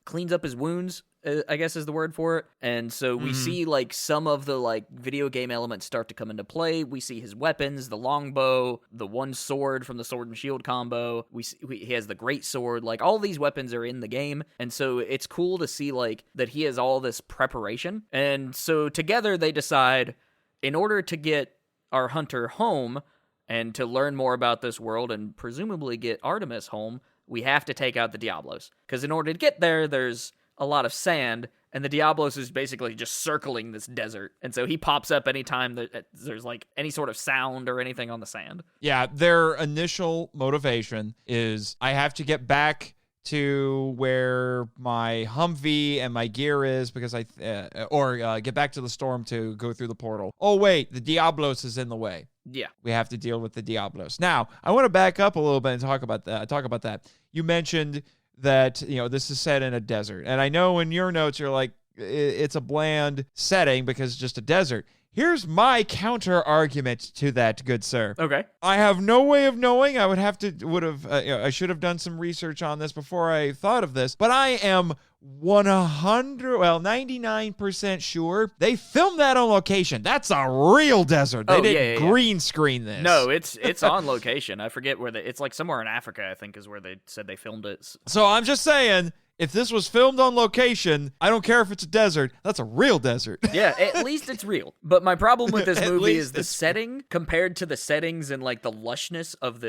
cleans up his wounds, I guess is the word for it. And so we see like some of the like video game elements start to come into play. We see his weapons, the longbow, the one sword from the sword and shield combo. He has the great sword. Like all these weapons are in the game. And so it's cool to see like that he has all this preparation. And so together they decide, in order to get our hunter home and to learn more about this world and presumably get Artemis home, we have to take out the Diablos. Because in order to get there, there's a lot of sand, and the Diablos is basically just circling this desert. And so he pops up anytime that there's like any sort of sound or anything on the sand. Yeah, their initial motivation is I have to get back to where my Humvee and my gear is because get back to the storm to go through the portal. Oh wait, the Diablos is in the way. Yeah, we have to deal with the Diablos. Now, I want to back up a little bit and talk about that. You mentioned that, this is set in a desert, and I know in your notes you're like, it's a bland setting because it's just a desert. Here's my counter argument to that, good sir. Okay. I have no way of knowing. I should have done some research on this before I thought of this, but I am 99% sure they filmed that on location. That's a real desert. They didn't green screen this. No, it's on location. I forget where it's like somewhere in Africa, I think, is where they said they filmed it. So I'm just saying, if this was filmed on location, I don't care if it's a desert. That's a real desert. Yeah, at least it's real. But my problem with this movie is the setting compared to the settings and like the lushness of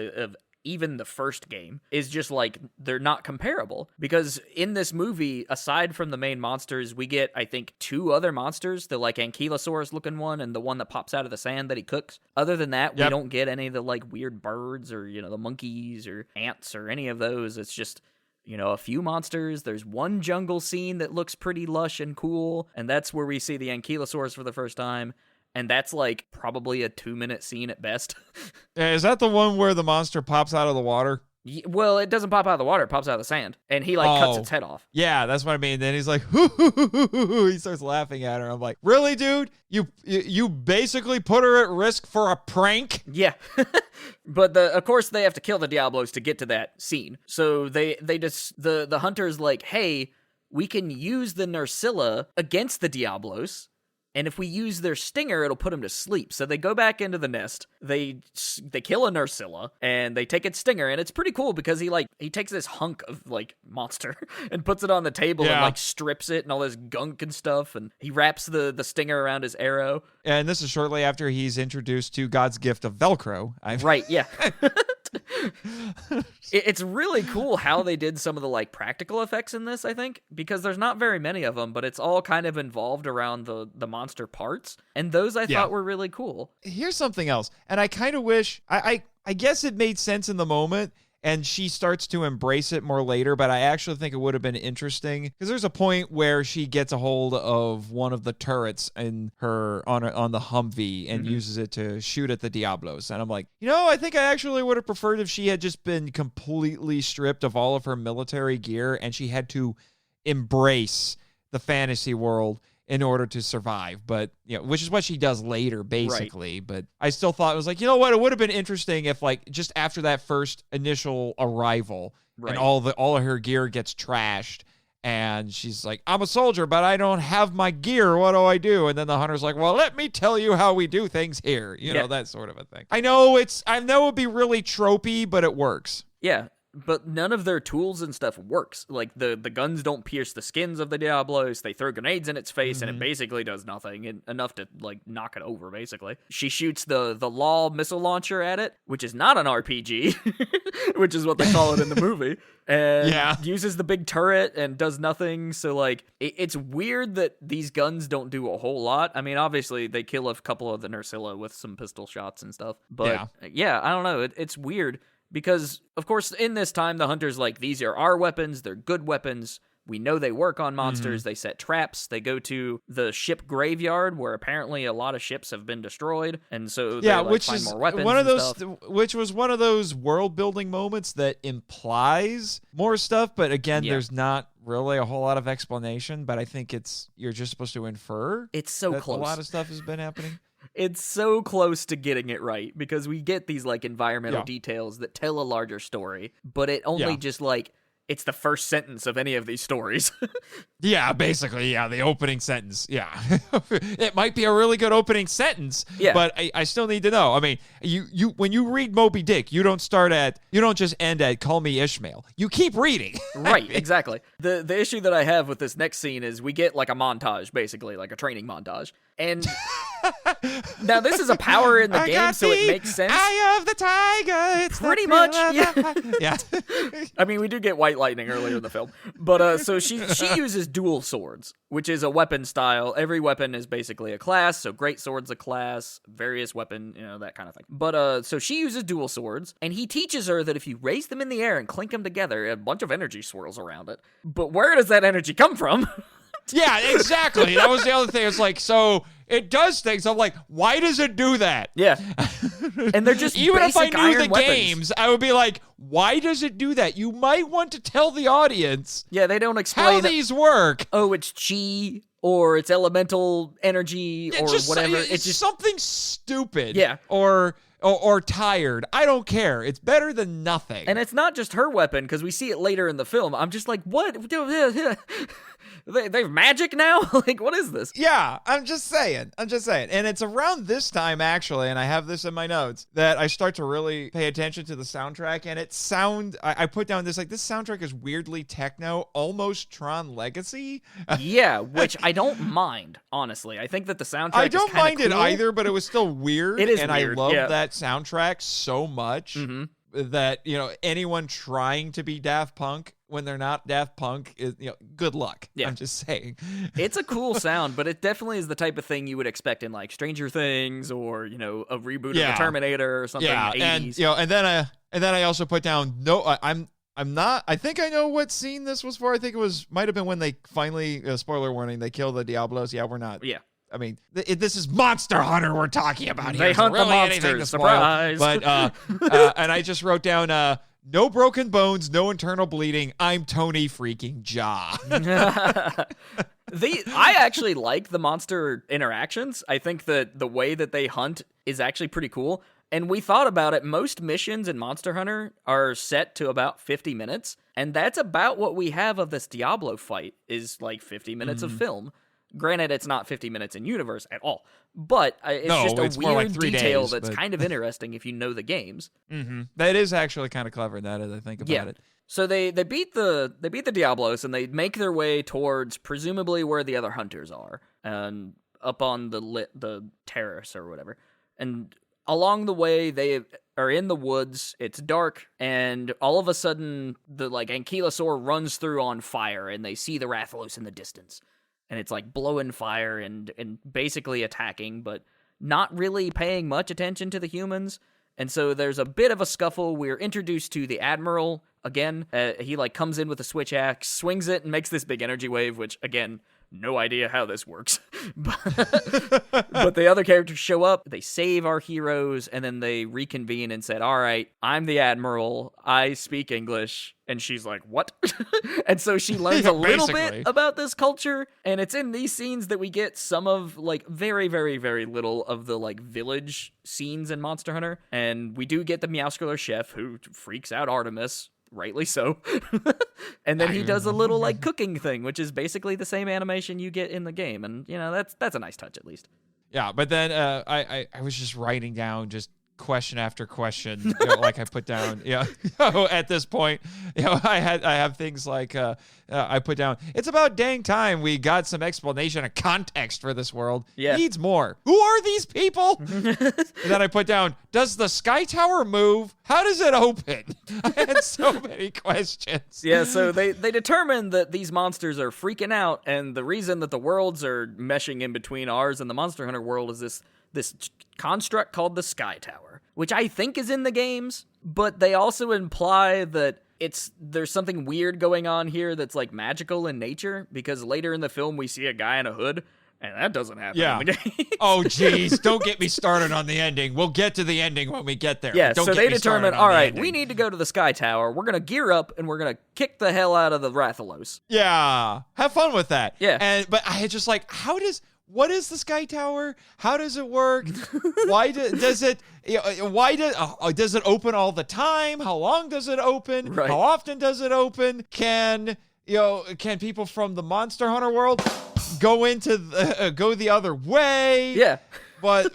even the first game is just like they're not comparable. Because in this movie, aside from the main monsters, we get, I think, 2 other monsters, the like Ankylosaurus looking one and the one that pops out of the sand that he cooks. Other than that, we don't get any of the like weird birds or, the monkeys or ants or any of those. It's just, a few monsters. There's one jungle scene that looks pretty lush and cool, and that's where we see the Ankylosaurus for the first time. And that's like probably a 2-minute scene at best. Is that the one where the monster pops out of the water? Well, it doesn't pop out of the water. It pops out of the sand. And he cuts its head off. Yeah, that's what I mean. Then he's like, hoo, hoo, hoo, hoo, hoo. He starts laughing at her. I'm like, really, dude? You basically put her at risk for a prank? Yeah. But of course they have to kill the Diablos to get to that scene. So they just, the hunter's like, hey, we can use the Nerscylla against the Diablos. And if we use their stinger, it'll put them to sleep. So they go back into the nest. They kill a Nerscylla, and they take its stinger. And it's pretty cool because he takes this hunk of like monster and puts it on the table and like strips it and all this gunk and stuff. And he wraps the stinger around his arrow. And this is shortly after he's introduced to God's gift of Velcro. Right, yeah. It's really cool how they did some of the like practical effects in this, I think, because there's not very many of them, but it's all kind of involved around the monster parts, and those I thought were really cool. Here's something else, and I kind of wish I guess it made sense in the moment, and she starts to embrace it more later, but I actually think it would have been interesting because there's a point where she gets a hold of one of the turrets in her on the Humvee and uses it to shoot at the Diablos. And I'm like, I think I actually would have preferred if she had just been completely stripped of all of her military gear and she had to embrace the fantasy world in order to survive, but which is what she does later, basically. Right. But I still thought it was like, it would have been interesting if, like, just after that first initial arrival, and all of her gear gets trashed, and she's like, "I'm a soldier, but I don't have my gear. What do I do?" And then the hunter's like, "Well, let me tell you how we do things here." That sort of a thing. I know it'd be really tropey, but it works. Yeah. But none of their tools and stuff works. Like, the guns don't pierce the skins of the Diablos. They throw grenades in its face, and it basically does nothing. Enough to, like, knock it over, basically. She shoots the Law missile launcher at it, which is not an RPG, which is what they call it in the movie. And uses the big turret and does nothing. So, like, it's weird that these guns don't do a whole lot. I mean, obviously, they kill a couple of the Nerscylla with some pistol shots and stuff. But, yeah I don't know. It's weird. Because, of course, in this time, the hunter's like, these are our weapons, they're good weapons, we know they work on monsters, they set traps, they go to the ship graveyard, where apparently a lot of ships have been destroyed, and so they find more weapons which was one of those world-building moments that implies more stuff, but again, there's not really a whole lot of explanation, but I think you're just supposed to infer it's so close. A lot of stuff has been happening. It's so close to getting it right because we get these like environmental details that tell a larger story, but it only just like it's the first sentence of any of these stories. Basically, the opening sentence. It might be a really good opening sentence, but I still need to know. I mean, you when you read Moby Dick, you don't just end at "Call me Ishmael." You keep reading. Right, exactly. The issue that I have with this next scene is we get like a montage, basically like a training montage. And now this is a power in the game, so it makes sense. Eye of the tiger. It's pretty much. Yeah. I mean, we do get white lightning earlier in the film, but so she uses dual swords, which is a weapon style. Every weapon is basically a class. So great sword's a class, various weapon, that kind of thing. But so she uses dual swords, and he teaches her that if you raise them in the air and clink them together, a bunch of energy swirls around it. But where does that energy come from? Yeah, exactly. That was the other thing. It's like, so it does things. I'm like, why does it do that? Yeah. And they're just even if I knew the weapons. games, I would be like, why does it do that? You might want to tell the audience. Yeah, they don't explain how these work. Oh, it's chi or it's elemental energy or just, whatever. It's just something stupid. Yeah. Or tired. I don't care. It's better than nothing. And it's not just her weapon, because we see it later in the film. I'm just like, what? They have magic now? Like, what is this? Yeah, I'm just saying. And it's around this time, actually, and I have this in my notes, that I start to really pay attention to the soundtrack. And I put down this, like, this soundtrack is weirdly techno, almost Tron Legacy. Yeah, which I don't mind, honestly. I think that the soundtrack I don't mind cool. it either, but it was still weird. It is and weird, I love yeah. that soundtrack so much. Mm-hmm. That, anyone trying to be Daft Punk when they're not Daft Punk is, good luck. Yeah. I'm just saying. It's a cool sound, but it definitely is the type of thing you would expect in like Stranger Things or, a reboot of the Terminator or something. Yeah. 80s. And then I also put down, I'm not, I think I know what scene this was for. I think might have been when they finally, spoiler warning, they kill the Diablos. Yeah, we're not. Yeah. I mean, this is Monster Hunter we're talking about here. They hunt really the monsters, surprise. But, and I just wrote down, no broken bones, no internal bleeding. I'm Tony freaking Jaa. I actually like the monster interactions. I think that the way that they hunt is actually pretty cool. And we thought about it. Most missions in Monster Hunter are set to about 50 minutes. And that's about what we have of this Diablo fight is like 50 minutes of film. Granted, it's not 50 minutes in universe at all, but it's just a weird detail that's kind of interesting if you know the games. Mm-hmm. That is actually kind of clever. That as I think about it. So they beat the Diablos and they make their way towards presumably where the other hunters are, and up on the terrace or whatever. And along the way, they are in the woods. It's dark, and all of a sudden, the Ankylosaur runs through on fire, and they see the Rathalos in the distance. And it's like blowing fire and basically attacking, but not really paying much attention to the humans. And so there's a bit of a scuffle. We're introduced to the Admiral again. He comes in with a switch axe, swings it, and makes this big energy wave, which, again, no idea how this works. But the other characters show up, they save our heroes, and then they reconvene and said, all right, I'm the Admiral, I speak English. And she's like, what? And so she learns a little bit about this culture. And it's in these scenes that we get some of, very, very, very little of the, village scenes in Monster Hunter. And we do get the Meowscular chef who freaks out Artemis. Rightly so. And then he does a little cooking thing, which is basically the same animation you get in the game. And, that's a nice touch at least. Yeah, but then I was just writing down just question after question, I put down, at this point, I have things like, I put down, it's about dang time we got some explanation and context for this world. Yeah. Needs more. Who are these people? And then I put down, does the Sky Tower move? How does it open? I had so many questions. Yeah, so they determined that these monsters are freaking out, and the reason that the worlds are meshing in between ours and the Monster Hunter world is this construct called the Sky Tower, which I think is in the games, but they also imply that there's something weird going on here that's magical in nature, because later in the film we see a guy in a hood, and that doesn't happen in the game. Oh, geez, don't get me started on the ending. We'll get to the ending when we get there. Yeah, so they determine, all right, we need to go to the Sky Tower. We're going to gear up, and we're going to kick the hell out of the Rathalos. Yeah, have fun with that. Yeah. But I had just what is the Sky Tower? How does it work? Why does it open all the time? How long does it open? Right. How often does it open? Can people from the Monster Hunter world go the other way? Yeah. But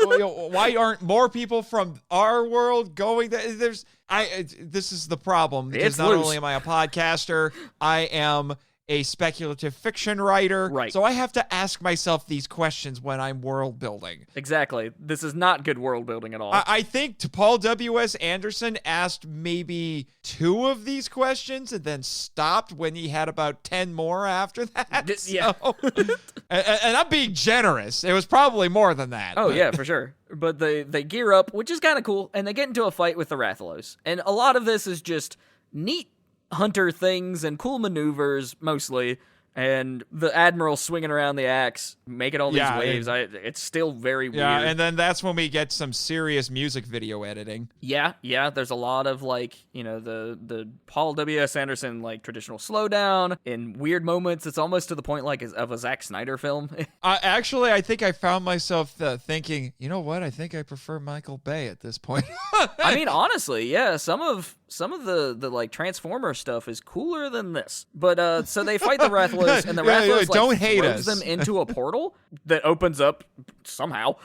why aren't more people from our world going there? This is the problem, because not only am I a podcaster, I am a speculative fiction writer. Right. So I have to ask myself these questions when I'm world building. Exactly. This is not good world building at all. I think Paul W.S. Anderson asked maybe 2 of these questions and then stopped when he had about 10 more after that. Yeah. So, and I'm being generous. It was probably more than that. Oh, yeah, for sure. But they gear up, which is kind of cool, and they get into a fight with the Rathalos. And a lot of this is just neat hunter things and cool maneuvers, mostly. And the Admiral swinging around the axe, making all these waves. It's still very weird. Yeah, and then that's when we get some serious music video editing. Yeah. There's a lot of, like, you know, the Paul W.S. Anderson, like, traditional slowdown. In weird moments, it's almost to the point, like, of a Zack Snyder film. Actually, I think I found myself thinking, you know what? I think I prefer Michael Bay at this point. I mean, honestly, yeah, some of the like Transformer stuff is cooler than this. But so they fight the Rathalos, and the Rathalos don't hate throws us. them into a portal that opens up somehow.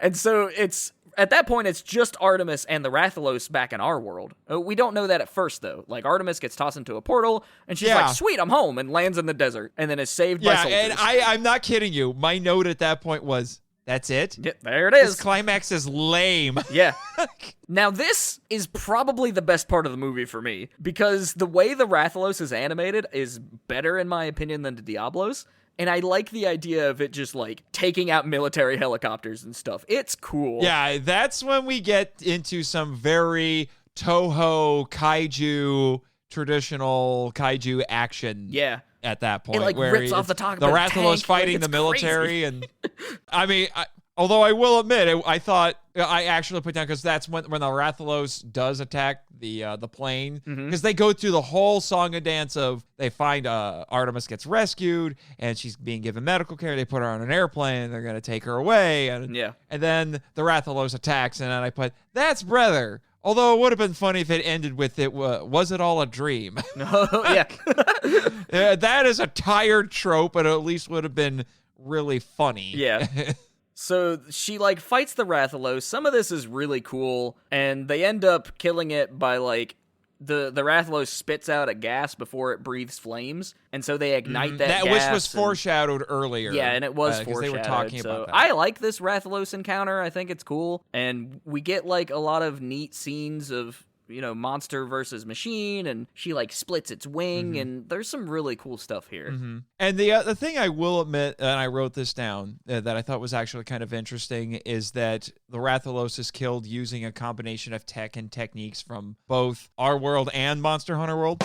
And so it's at that point it's just Artemis and the Rathalos back in our world. We don't know that at first though. Like Artemis gets tossed into a portal, and she's like, "Sweet, I'm home," and lands in the desert, and then is saved by soldiers. Yeah, and I'm not kidding you. My note at that point was, that's it? Yeah, there it is. This climax is lame. Yeah. Now, this is probably the best part of the movie for me, because the way the Rathalos is animated is better, in my opinion, than the Diablos. And I like the idea of it just, like, taking out military helicopters and stuff. It's cool. Yeah, that's when we get into some very Toho kaiju, traditional kaiju action. Yeah. At that point, it like where rips off the top the of Rathalos fighting the military, and I mean, although I will admit, I thought I actually put down because that's when the Rathalos does attack the plane, because they go through the whole song and dance of they find Artemis gets rescued and she's being given medical care. They put her on an airplane. They're gonna take her away, and then the Rathalos attacks, and then I put that's brother. Although it would have been funny if it ended with was it all a dream? Yeah. That is a tired trope, but it at least would have been really funny. Yeah. So she, like, fights the Rathalos. Some of this is really cool, and they end up killing it by, like, the Rathalos spits out a gas before it breathes flames, and so they ignite that gas. Which was foreshadowed earlier. Yeah, and it was foreshadowed. They were talking about that. I like this Rathalos encounter. I think it's cool, and we get, like, a lot of neat scenes of, you know, monster versus machine, and she, like, splits its wing, and there's some really cool stuff here. And the thing I will admit, and I wrote this down, that I thought was actually kind of interesting, is that the Rathalos is killed using a combination of tech and techniques from both our world and Monster Hunter World.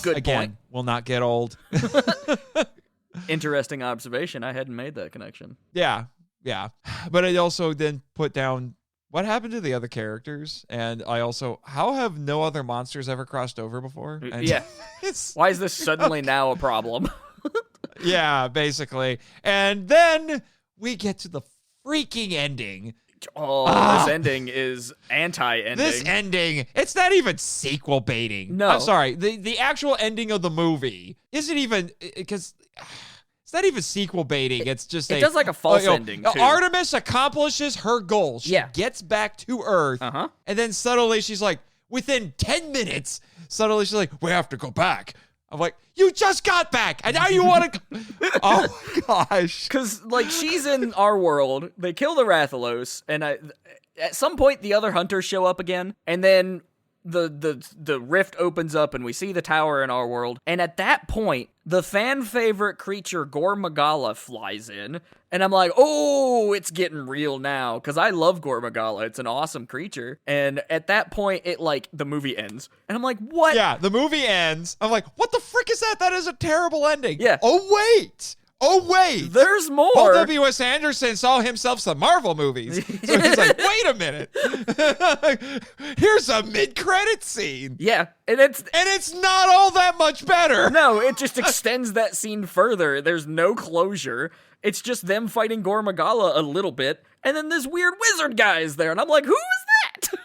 Good point. Will not get old. Interesting observation. I hadn't made that connection. Yeah. But I also then put down, what happened to the other characters? And I also, how have no other monsters ever crossed over before? And yeah. Why is this suddenly now a problem? Yeah, basically. And then we get to the freaking ending. Oh, this ending is anti-ending. This ending, it's not even sequel baiting. No. I'm sorry. The actual ending of the movie isn't even, because it's not even sequel baiting. It's just it does like a false ending, too. Artemis accomplishes her goal. She gets back to Earth. And then suddenly she's like, within 10 minutes, suddenly she's like, we have to go back. I'm like, you just got back, and now you want to... Oh, my gosh. Because, like, she's in our world, they kill the Rathalos, and at some point the other hunters show up again, and then the rift opens up, and we see the tower in our world, and at that point, the fan-favorite creature Gore Magala flies in, and I'm like, oh, it's getting real now, because I love Gore Magala. It's an awesome creature, and at that point, the movie ends, and I'm like, what? Yeah, the movie ends. I'm like, what the frick is that? That is a terrible ending. Yeah. Oh, wait. There's more. Paul W.S. Anderson saw himself some Marvel movies. So he's like, wait a minute. Here's a mid-credit scene. Yeah, and it's not all that much better. No, it just extends that scene further. There's no closure. It's just them fighting Gore Magala a little bit, and then this weird wizard guy is there, and I'm like, who is that?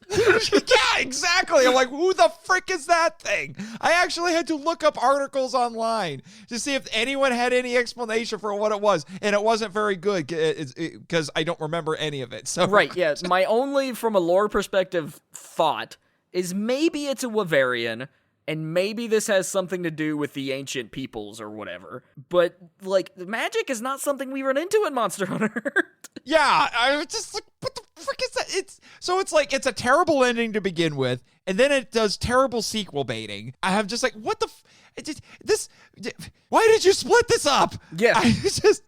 Yeah, exactly. I'm like, who the frick is that thing? I actually had to look up articles online to see if anyone had any explanation for what it was, and it wasn't very good because I don't remember any of it. So right, yeah. My only, from a lore perspective, thought is maybe it's a Wavarian, And maybe this has something to do with the ancient peoples or whatever. But, like, magic is not something we run into in Monster Hunter. Yeah, I was just like, what the frick is that? It's a terrible ending to begin with, and then it does terrible sequel baiting. I have just like, what the why did you split this up? Yeah. It's just,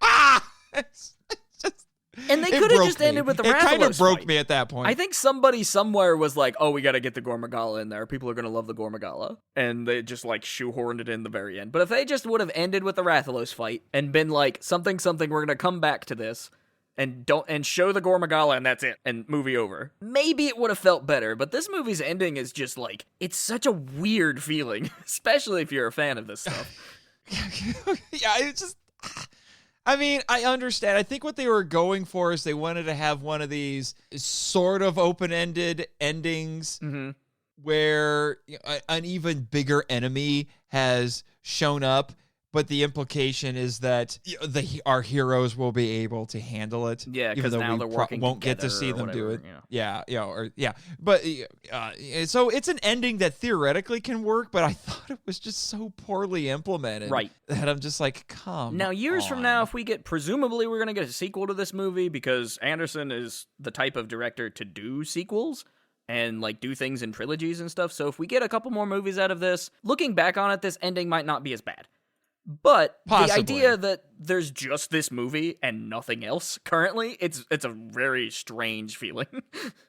And they could have just ended with the Rathalos. It kind of broke fight. me at that point. I think somebody somewhere was like, oh, we got to get the Gormagala in there. People are going to love the Gormagala. And they just, like, shoehorned it in the very end. But if they just would have ended with the Rathalos fight and been like, something, we're going to come back to this and show the Gormagala and that's it, and movie over, maybe it would have felt better. But this movie's ending is just, like, it's such a weird feeling, especially if you're a fan of this stuff. Yeah, it's just... I mean, I understand. I think what they were going for is they wanted to have one of these sort of open-ended endings where an even bigger enemy has shown up, but the implication is that our heroes will be able to handle it. Yeah, because now they're working won't get to see them do it. Yeah. But so it's an ending that theoretically can work, but I thought it was just so poorly implemented. Right. That I'm just like, come Now, years on. from now, if we presumably we're going to get a sequel to this movie, because Anderson is the type of director to do sequels and, like, do things in trilogies and stuff. So if we get a couple more movies out of this, looking back on it, this ending might not be as bad. But Possibly. The idea that there's just this movie and nothing else currently, it's a very strange feeling.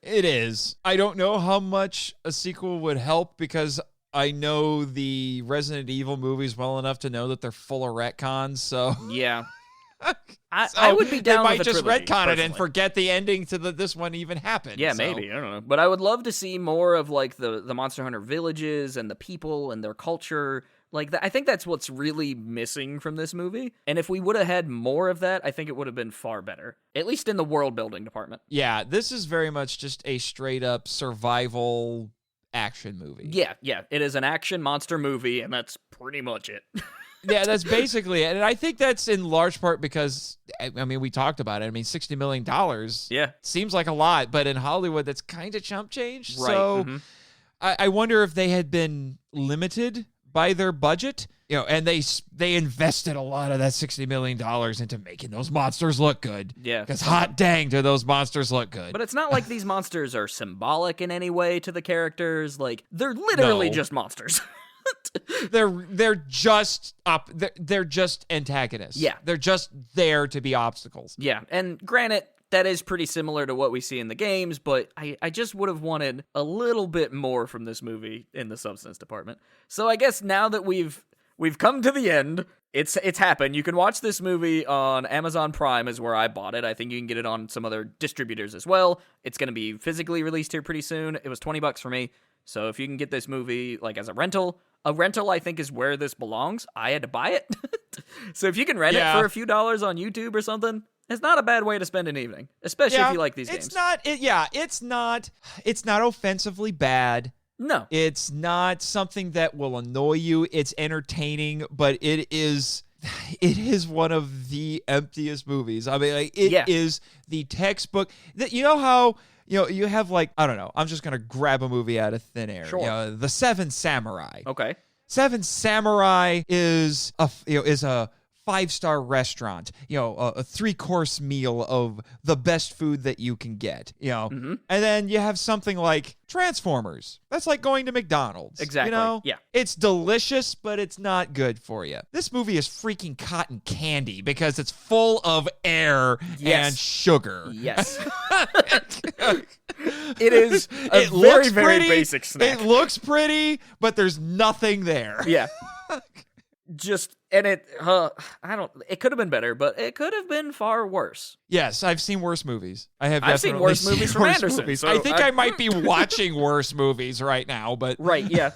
It is. I don't know how much a sequel would help because I know the Resident Evil movies well enough to know that they're full of retcons, so... Yeah. I would be down with with a just trilogy, retcon it personally. and forget the ending to this one even happened. Yeah, so. maybe. I don't know. But I would love to see more of, like, the Monster Hunter villages and the people and their culture. Like, I think that's what's really missing from this movie. And if we would have had more of that, I think it would have been far better. At least in the world-building department. Yeah, this is very much just a straight-up survival action movie. Yeah. It is an action monster movie, and that's pretty much it. Yeah, that's basically it. And I think that's in large part because, I mean, we talked about it. I mean, $60 million seems like a lot, but in Hollywood, that's kind of chump change. Right. So I wonder if they had been limited by their budget, and they invested a lot of that $60 million into making those monsters look good. Yeah. Because hot dang, do those monsters look good. But it's not like these monsters are symbolic in any way to the characters. Like, they're literally just monsters. They're just they're just antagonists. Yeah. They're just there to be obstacles. Yeah, and granted, that is pretty similar to what we see in the games, but I just would have wanted a little bit more from this movie in the substance department. So I guess now that we've come to the end, it's happened. You can watch this movie on Amazon Prime is where I bought it. I think you can get it on some other distributors as well. It's going to be physically released here pretty soon. It was $20 for me. So if you can get this movie like as a rental I think is where this belongs. I had to buy it. So if you can rent it for a few dollars on YouTube or something, it's not a bad way to spend an evening, especially if you like these games. It's not offensively bad. No. It's not something that will annoy you. It's entertaining, but it is one of the emptiest movies. I mean, like, it is the textbook. You know how you have, like, I don't know. I'm just gonna grab a movie out of thin air. Sure. The Seven Samurai. Okay. Seven Samurai is a 5-star restaurant, a 3-course meal of the best food that you can get, and then you have something like Transformers. That's like going to McDonald's. Exactly. Yeah. It's delicious, but it's not good for you. This movie is freaking cotton candy because it's full of air and sugar. Yes. It is a very, very basic snack. It looks pretty, but there's nothing there. Yeah. It could have been better, but it could have been far worse. Yes, I've seen worse movies. I've seen worse movies from Anderson. So I think I might be watching worse movies right now, but... Right, yeah.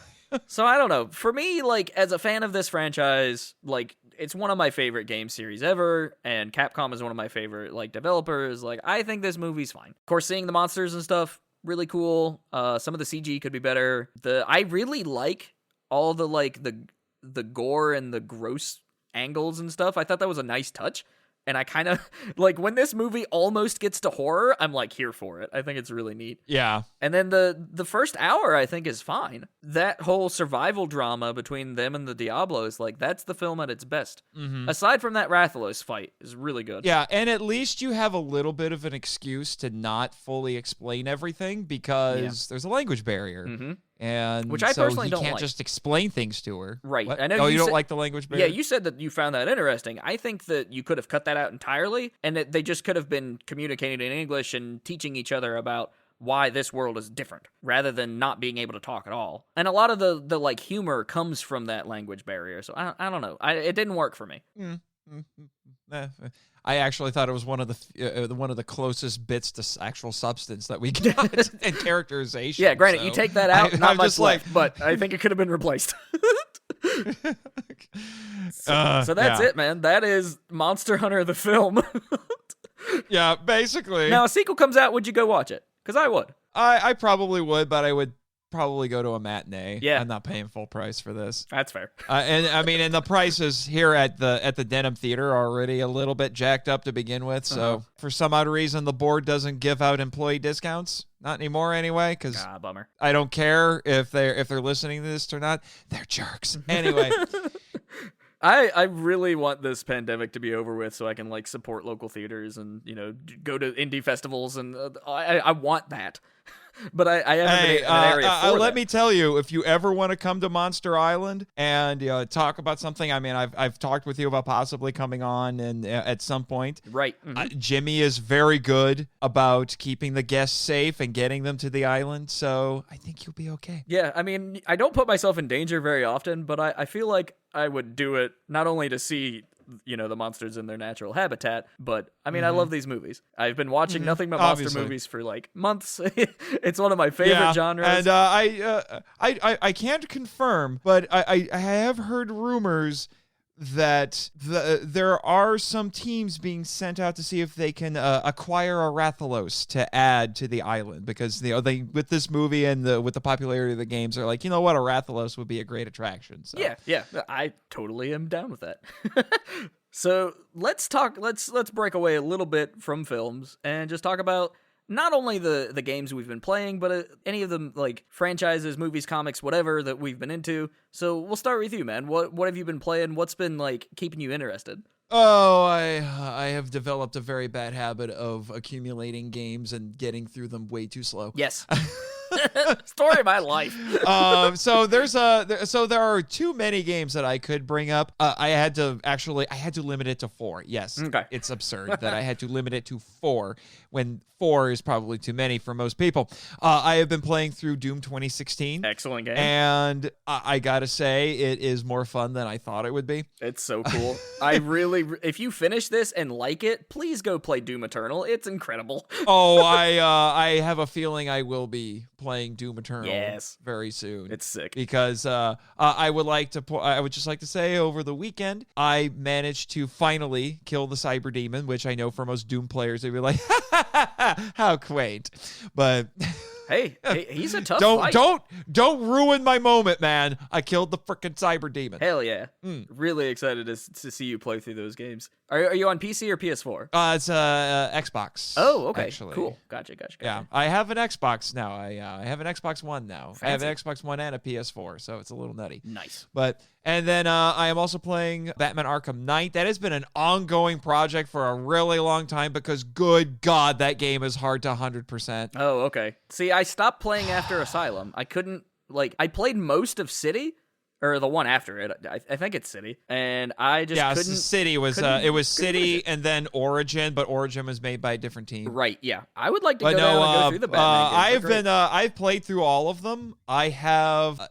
So I don't know. For me, like, as a fan of this franchise, like, it's one of my favorite game series ever, and Capcom is one of my favorite, like, developers. Like, I think this movie's fine. Of course, seeing the monsters and stuff, really cool. Some of the CG could be better. I really like all the, like, the gore and the gross angles and stuff. I thought that was a nice touch. And I kind of like when this movie almost gets to horror, I'm like here for it. I think it's really neat. Yeah. And then the first hour I think is fine. That whole survival drama between them and the Diablos, like that's the film at its best. Mm-hmm. Aside from that Rathalos fight is really good. Yeah, and at least you have a little bit of an excuse to not fully explain everything because there's a language barrier. Mm-hmm. And which I so personally he don't can't like. just explain things to her. Right. What? I know you don't said, like the language barrier? Yeah, you said that you found that interesting. I think that you could have cut that out entirely, and that they just could have been communicating in English and teaching each other about why this world is different, rather than not being able to talk at all. And a lot of the like humor comes from that language barrier. So I don't know. It didn't work for me. I actually thought it was one of the closest bits to actual substance that we got and characterization. Yeah, granted, so you take that out, not I'm much just like, left, but I think it could have been replaced. So that's it, man. That is Monster Hunter the film. Yeah, basically. Now, a sequel comes out, would you go watch it? Because I would. I probably would, but I would probably go to a matinee. Yeah. I'm not paying full price for this. That's fair. And I mean, and the prices here at the Denham Theater are already a little bit jacked up to begin with. So for some odd reason, the board doesn't give out employee discounts. Not anymore, anyway. Because bummer. I don't care if they're listening to this or not. They're jerks. Anyway. I really want this pandemic to be over with so I can like support local theaters and go to indie festivals, and I want that. But I have an area for let that. me tell you, if you ever want to come to Monster Island and talk about something, I mean, I've talked with you about possibly coming on and at some point. Right. Mm-hmm. Jimmy is very good about keeping the guests safe and getting them to the island, so I think you'll be okay. Yeah, I mean, I don't put myself in danger very often, but I feel like I would do it not only to see the monsters in their natural habitat, but I mean, I love these movies. I've been watching nothing but monster movies for like months. It's one of my favorite genres. And I can't confirm, but I have heard rumors that there are some teams being sent out to see if they can acquire a Rathalos to add to the island, because they with this movie and with the popularity of the games are like, you know what, a Rathalos would be a great attraction. So. Yeah, I totally am down with that. So let's break away a little bit from films and just talk about not only the games we've been playing, but any of them, like franchises, movies, comics, whatever that we've been into. So we'll start with you, man. What have you been playing? What's been like keeping you interested? Oh, I have developed a very bad habit of accumulating games and getting through them way too slow. Yes. Story of my life. So there are too many games that I could bring up. I had to limit it to 4. Yes. Okay. It's absurd that I had to limit it to 4 when 4 is probably too many for most people. I have been playing through Doom 2016. Excellent game. And I gotta say, it is more fun than I thought it would be. It's so cool. If you finish this and like it, please go play Doom Eternal. It's incredible. Oh, I have a feeling I will be playing Doom Eternal very soon. It's sick. Because I would just like to say, over the weekend, I managed to finally kill the Cyber Demon, which I know for most Doom players, they'd be like, how quaint. But hey, he's a tough fight. Don't ruin my moment, man. I killed the frickin' Cyber Demon. Hell yeah. Really excited to see you play through those games. Are you on PC or PS4? It's Xbox. Oh, okay. Actually. Cool. Gotcha. Yeah, I have an Xbox now. I have an Xbox One now. Fancy. I have an Xbox One and a PS4, so it's a little nutty. Nice. And then I am also playing Batman Arkham Knight. That has been an ongoing project for a really long time because, good God, that game is hard to 100%. Oh, okay. See, I stopped playing after Asylum. I couldn't, I played most of City, or the one after it. I think it's City, and I just couldn't. Yeah, City was City and then Origin, but Origin was made by a different team. Right. Yeah, I would like to go down and go through the Batman games. I've played through all of them. I have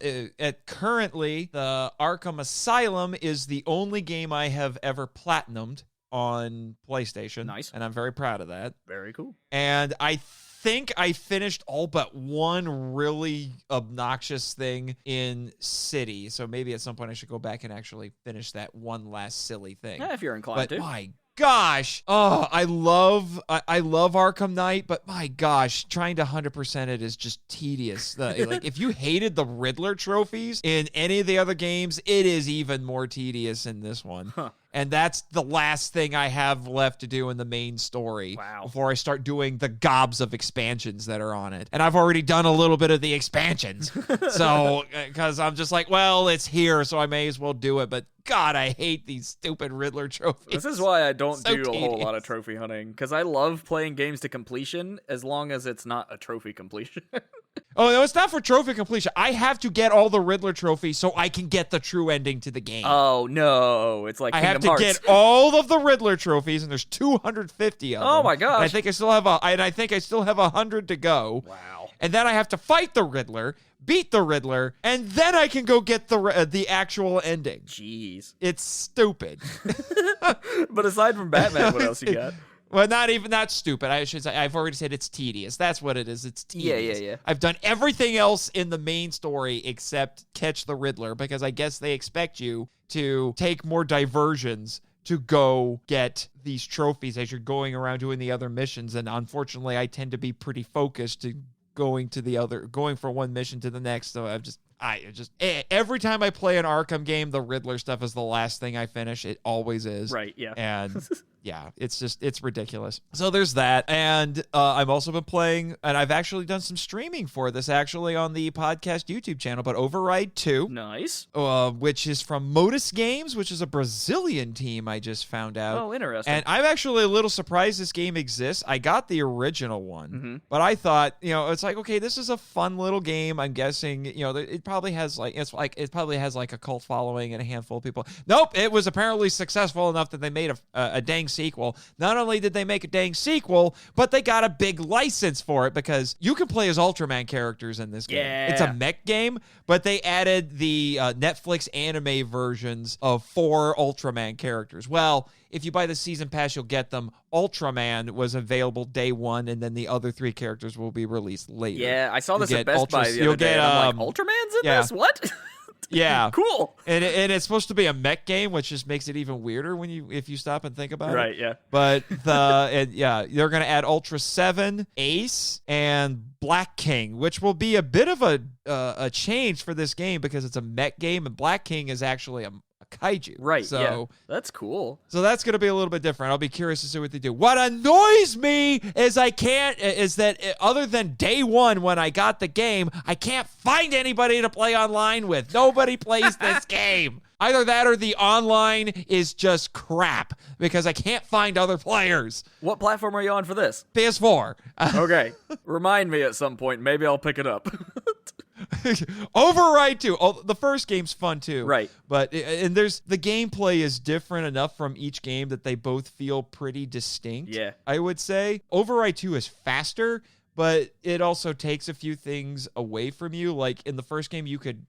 currently the Arkham Asylum is the only game I have ever platinumed on PlayStation. Nice, and I'm very proud of that. Very cool. And I think I finished all but one really obnoxious thing in City, so maybe at some point I should go back and actually finish that one last silly thing. Yeah, if you're inclined to. My gosh, I love Arkham Knight, but my gosh, trying to 100% it is just tedious. If you hated the Riddler trophies in any of the other games, it is even more tedious in this one. Huh. And that's the last thing I have left to do in the main story before I start doing the gobs of expansions that are on it. And I've already done a little bit of the expansions. So, because I'm just like, well, it's here, so I may as well do it. But God, I hate these stupid Riddler trophies. This is why I don't do tedious. a whole lot of trophy hunting, because I love playing games to completion as long as it's not a trophy completion. Oh, no, it's not for trophy completion. I have to get all the Riddler trophies so I can get the true ending to the game. Oh, no. It's like I Kingdom have to Hearts. get all of the Riddler trophies, and there's 250 of them. Oh, my gosh. And I think I still have 100 to go. Wow. And then I have to fight the Riddler, beat the Riddler, and then I can go get the actual ending. Jeez. It's stupid. But aside from Batman, what else you got? Well, not stupid. I should say, I've already said it's tedious. That's what it is. It's tedious. Yeah. I've done everything else in the main story except catch the Riddler, because I guess they expect you to take more diversions to go get these trophies as you're going around doing the other missions. And unfortunately, I tend to be pretty focused to going from one mission to the next. So every time I play an Arkham game, the Riddler stuff is the last thing I finish. It always is. Right, yeah. And yeah, it's ridiculous. So there's that. And I've also been playing, and I've actually done some streaming for this actually on the podcast YouTube channel, but Override 2. Nice. Which is from Modus Games, which is a Brazilian team I just found out. Oh, interesting. And I'm actually a little surprised this game exists. I got the original one, but I thought, it's like, okay, this is a fun little game. I'm guessing, it probably has like a cult following and a handful of people. Nope, it was apparently successful enough that they made a dang sequel. Not only did they make a dang sequel, but they got a big license for it, because you can play as Ultraman characters in this game. Yeah. It's a mech game, but they added the Netflix anime versions of 4 Ultraman characters. Well, if you buy the season pass, you'll get them. Ultraman was available day 1, and then the other 3 characters will be released later. Yeah, I saw this at Best Buy the other day, and I'm like, Ultraman's in this? What? Yeah. Cool. And it's supposed to be a mech game, which just makes it even weirder if you stop and think about it. Right, yeah. But they're going to add Ultra 7, Ace, and Black King, which will be a bit of a change for this game, because it's a mech game, and Black King is actually a kaiju. Right, so, yeah. That's cool. So that's going to be a little bit different. I'll be curious to see what they do. What annoys me is that other than day 1 when I got the game, I can't find anybody to play online with. Nobody plays this game. Either that or the online is just crap, because I can't find other players. What platform are you on for this? PS4. Okay. Remind me at some point. Maybe I'll pick it up. Override 2. Oh, the first game's fun too. Right. But the gameplay is different enough from each game that they both feel pretty distinct. Yeah. I would say Override 2 is faster, but it also takes a few things away from you. Like in the first game, you could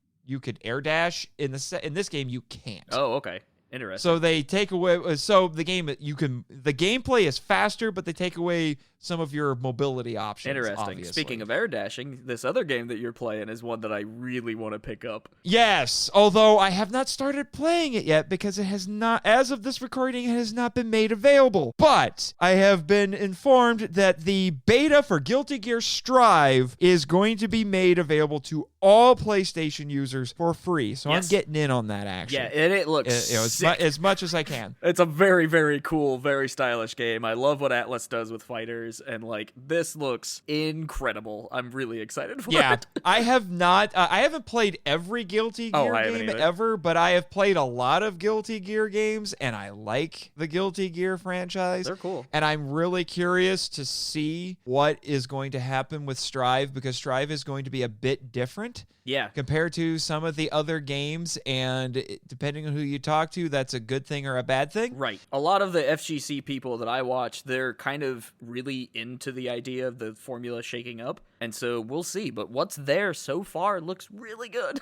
air dash. In this game, you can't. Oh, okay. Interesting. So they take away. So the gameplay is faster, but they take away some of your mobility options. Interesting. Obviously. Speaking of air dashing, this other game that you're playing is one that I really want to pick up. Yes, although I have not started playing it yet, because it has not, as of this recording, it has not been made available. But I have been informed that the beta for Guilty Gear Strive is going to be made available to all PlayStation users for free. So yes. I'm getting in on that, actually. Yeah, and it looks sick. As much as I can. It's a very, very cool, very stylish game. I love what Atlas does with fighters, and this looks incredible. I'm really excited for it. Yeah, I haven't played every Guilty Gear game ever, but I have played a lot of Guilty Gear games, and I like the Guilty Gear franchise. They're cool. And I'm really curious to see what is going to happen with Strive, because Strive is going to be a bit different. Yeah. Compared to some of the other games, and depending on who you talk to, that's a good thing or a bad thing. Right. A lot of the FGC people that I watch, they're kind of really into the idea of the formula shaking up, and so we'll see. But what's there so far looks really good.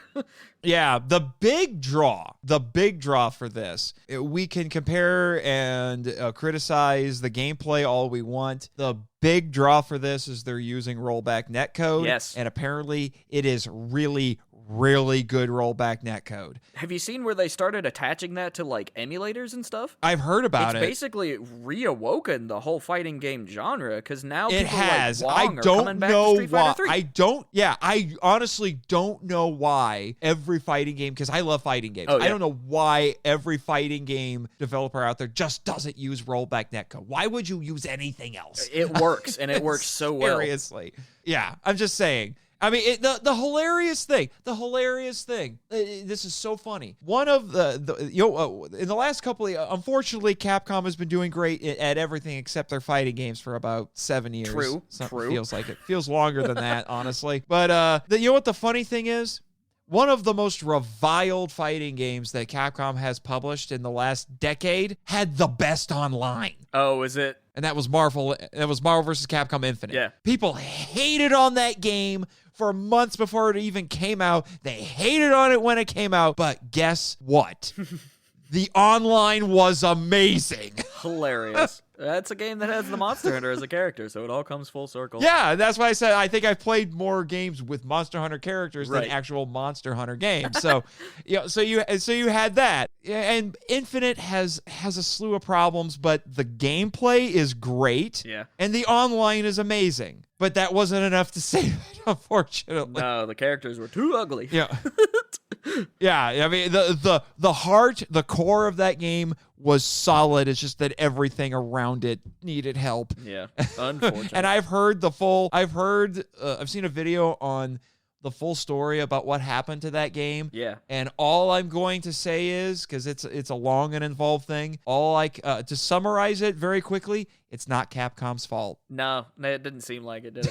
Yeah, the big draw for this, we can compare and criticize the gameplay all we want. The big draw for this is they're using rollback netcode. Yes. And apparently it is really, really good rollback netcode. Have you seen where they started attaching that to like emulators and stuff? I've heard about It's it. basically reawoken the whole fighting game genre because now It people has. like Wong I are don't coming back to know Street Fighter why. 3. I honestly don't know why every fighting game, because I love fighting games. Oh, yeah. I don't know why every fighting game developer out there just doesn't use rollback netcode. Why would you use anything else? It works, and it works so well. Seriously. Yeah, I'm just saying. I mean, the hilarious thing, this is so funny. One of in the last couple of, unfortunately, Capcom has been doing great at everything except their fighting games for about 7 years. True. Feels like it. Feels longer than that, honestly. But you know what the funny thing is? One of the most reviled fighting games that Capcom has published in the last decade had the best online. Oh, is it? And that was Marvel. That was Marvel vs. Capcom Infinite. Yeah. People hated on that game for months before it even came out. They hated on it when it came out. But guess what? The online was amazing. Hilarious. That's a game that has the Monster Hunter as a character, so it all comes full circle. Yeah, that's why I said I think I've played more games with Monster Hunter characters than actual Monster Hunter games. So, so you had that, and Infinite has a slew of problems, but the gameplay is great. Yeah, and the online is amazing. But that wasn't enough to save it, unfortunately. No, the characters were too ugly. Yeah. Yeah, I mean the heart, the core of that game was solid. It's just that everything around it needed help. Yeah, unfortunately. And I've seen a video on the full story about what happened to that game. Yeah. And all I'm going to say is, because it's a long and involved thing, to summarize it very quickly, it's not Capcom's fault. No, it didn't seem like it, did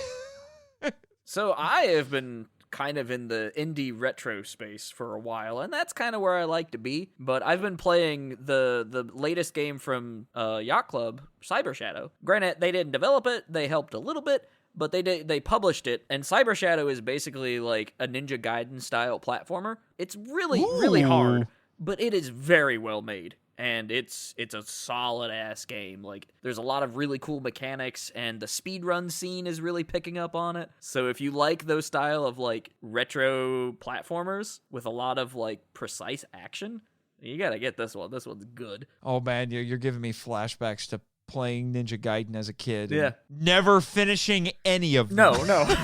it? So I have been kind of in the indie retro space for a while, and that's kind of where I like to be. But I've been playing the latest game from Yacht Club, Cyber Shadow. Granted, they didn't develop it; they helped a little bit, but they published it. And Cyber Shadow is basically like a Ninja Gaiden style platformer. It's really hard, but it is very well made. And it's a solid ass game. Like, there's a lot of really cool mechanics, and the speedrun scene is really picking up on it. So if you like those style of like retro platformers with a lot of like precise action, you gotta get this one. This one's good. Oh man, you're giving me flashbacks to playing Ninja Gaiden as a kid. Yeah, never finishing any of them. No.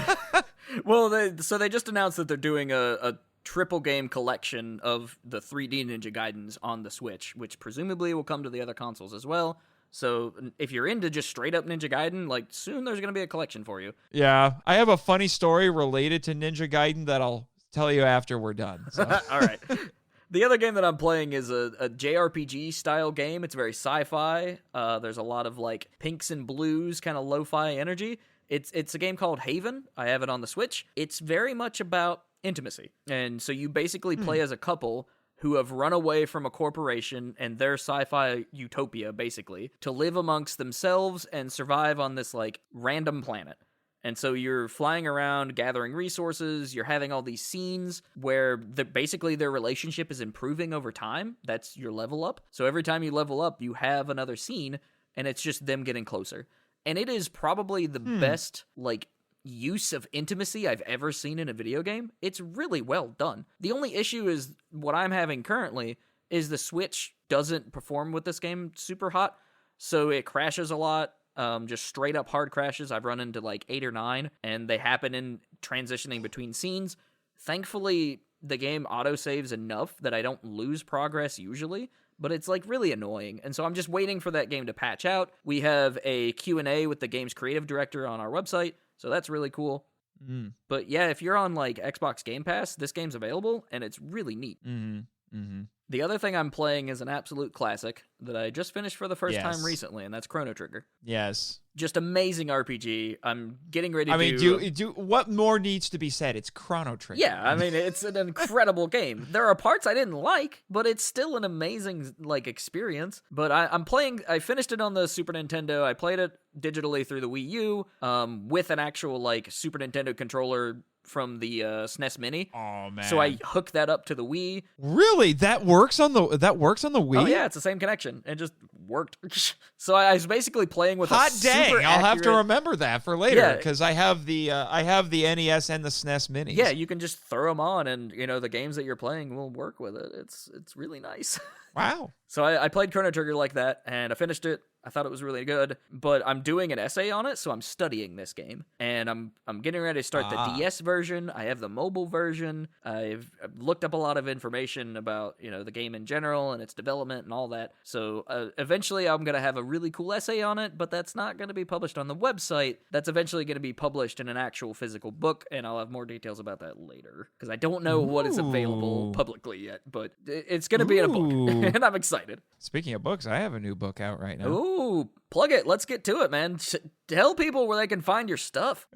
Well, they just announced that they're doing a triple game collection of the 3D Ninja Gaidens on the Switch, which presumably will come to the other consoles as well. So if you're into just straight up Ninja Gaiden, like, soon there's going to be a collection for you. Yeah, I have a funny story related to Ninja Gaiden that I'll tell you after we're done. So. All right. The other game that I'm playing is a JRPG style game. It's very sci-fi. There's a lot of like pinks and blues, kind of lo-fi energy. It's a game called Haven. I have it on the Switch. It's very much about intimacy. And so you basically play as a couple who have run away from a corporation and their sci-fi utopia, basically, to live amongst themselves and survive on this like random planet. And so you're flying around, gathering resources, you're having all these scenes where basically their relationship is improving over time. That's your level up. So every time you level up, you have another scene, and it's just them getting closer. And it is probably the best, like, use of intimacy I've ever seen in a video game. It's really well done. The only issue is what I'm having currently is the Switch doesn't perform with this game super hot, so it crashes a lot. Just straight up hard crashes. I've run into like 8 or 9, and they happen in transitioning between scenes. Thankfully, the game autosaves enough that I don't lose progress usually, but it's like really annoying. And so I'm just waiting for that game to patch out. We have a Q&A with the game's creative director on our website, so that's really cool. But yeah, if you're on like Xbox Game Pass, this game's available, and it's really neat. The other thing I'm playing is an absolute classic that I just finished for the first time recently, and that's Chrono Trigger. Yes. Just amazing RPG. I'm getting ready to I mean, do what more needs to be said? It's Chrono Trigger. Yeah, I mean, it's an incredible game. There are parts I didn't like, but it's still an amazing like experience. But I finished it on the Super Nintendo. I played it digitally through the Wii U with an actual like Super Nintendo controller from the SNES Mini. Oh man! So I hooked that up to the Wii. Really, that works on the Wii? Oh yeah, it's the same connection. It just worked. So I was basically playing with hot a dang! super I'll have to accurate- remember that for later Yeah. because I have the NES and the SNES Minis. Yeah, you can just throw them on, and the games that you're playing will work with it. It's really nice. Wow. So I played Chrono Trigger like that, and I finished it. I thought it was really good, but I'm doing an essay on it, so I'm studying this game, and I'm getting ready to start the DS version. I have the mobile version. I've looked up a lot of information about the game in general and its development and all that. So eventually, I'm gonna have a really cool essay on it, but that's not gonna be published on the website. That's eventually gonna be published in an actual physical book, and I'll have more details about that later because I don't know what is available publicly yet, but it's gonna be in a book, and I'm excited. Speaking of books, I have a new book out right now. Ooh, plug it. Let's get to it, man. Tell people where they can find your stuff.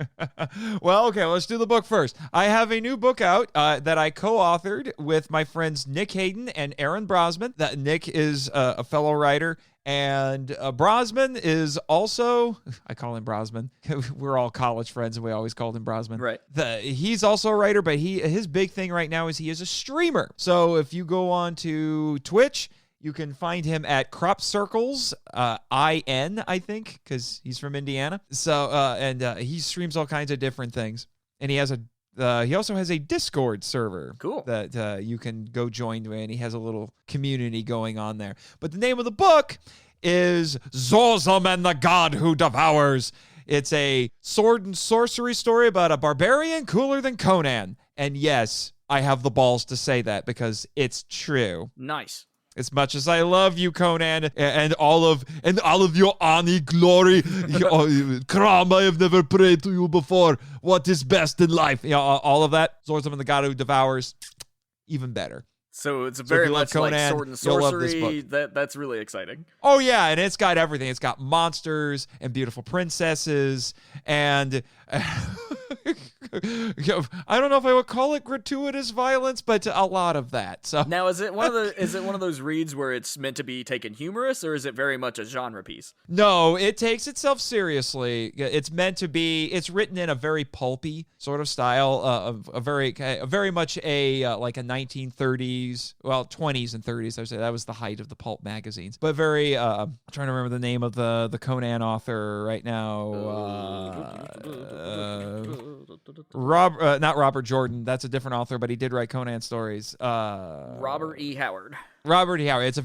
Well, okay, let's do the book first. I have a new book out that I co-authored with my friends Nick Hayden and Aaron Brosman. That Nick is a fellow writer, and Brosman is also, I call him Brosman. We're all college friends, and we always called him Brosman. Right. He's also a writer, but his big thing right now is he is a streamer. So if you go on to Twitch, you can find him at Crop Circles, IN, I think, because he's from Indiana. So, and he streams all kinds of different things. And he also has a Discord server. Cool. That you can go join, and he has a little community going on there. But the name of the book is Zorzum and the God Who Devours. It's a sword and sorcery story about a barbarian cooler than Conan. And yes, I have the balls to say that because it's true. Nice. As much as I love you, Conan, and all of your Ani glory, Kram, I have never prayed to you before. What is best in life? All of that. Zorzum and the God Who Devours, even better. So it's very much Conan, like sword and sorcery. That's really exciting. Oh yeah, and it's got everything. It's got monsters and beautiful princesses, and I don't know if I would call it gratuitous violence, but a lot of that. So now, is it one of those reads where it's meant to be taken humorous, or is it very much a genre piece? No, it takes itself seriously. It's meant to be. It's written in a very pulpy sort of style, a very much like a 1930s, well, 20s and 30s. I would say that was the height of the pulp magazines. But very. I'm trying to remember the name of the Conan author right now. Not Robert Jordan. That's a different author, but he did write Conan stories. Robert E. Howard. Robert E. Howard. It's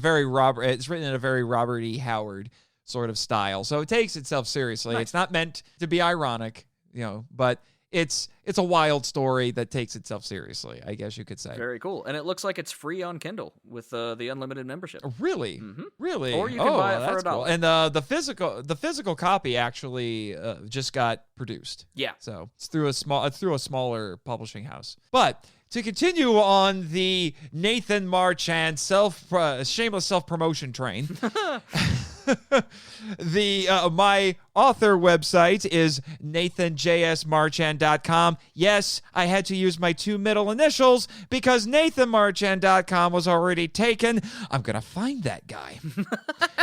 written in a very Robert E. Howard sort of style. So it takes itself seriously. Nice. It's not meant to be ironic, but it's a wild story that takes itself seriously, I guess you could say. Very cool. And it looks like it's free on Kindle with the unlimited membership. Really? Mm-hmm. Really? Or you can buy it for $1. Cool. And the physical copy actually just got produced. Yeah. So it's through a smaller publishing house. But to continue on the Nathan Marchand shameless self-promotion train, my author website is nathanjsmarchand.com. Yes, I had to use my 2 middle initials because nathanmarchand.com was already taken. I'm going to find that guy.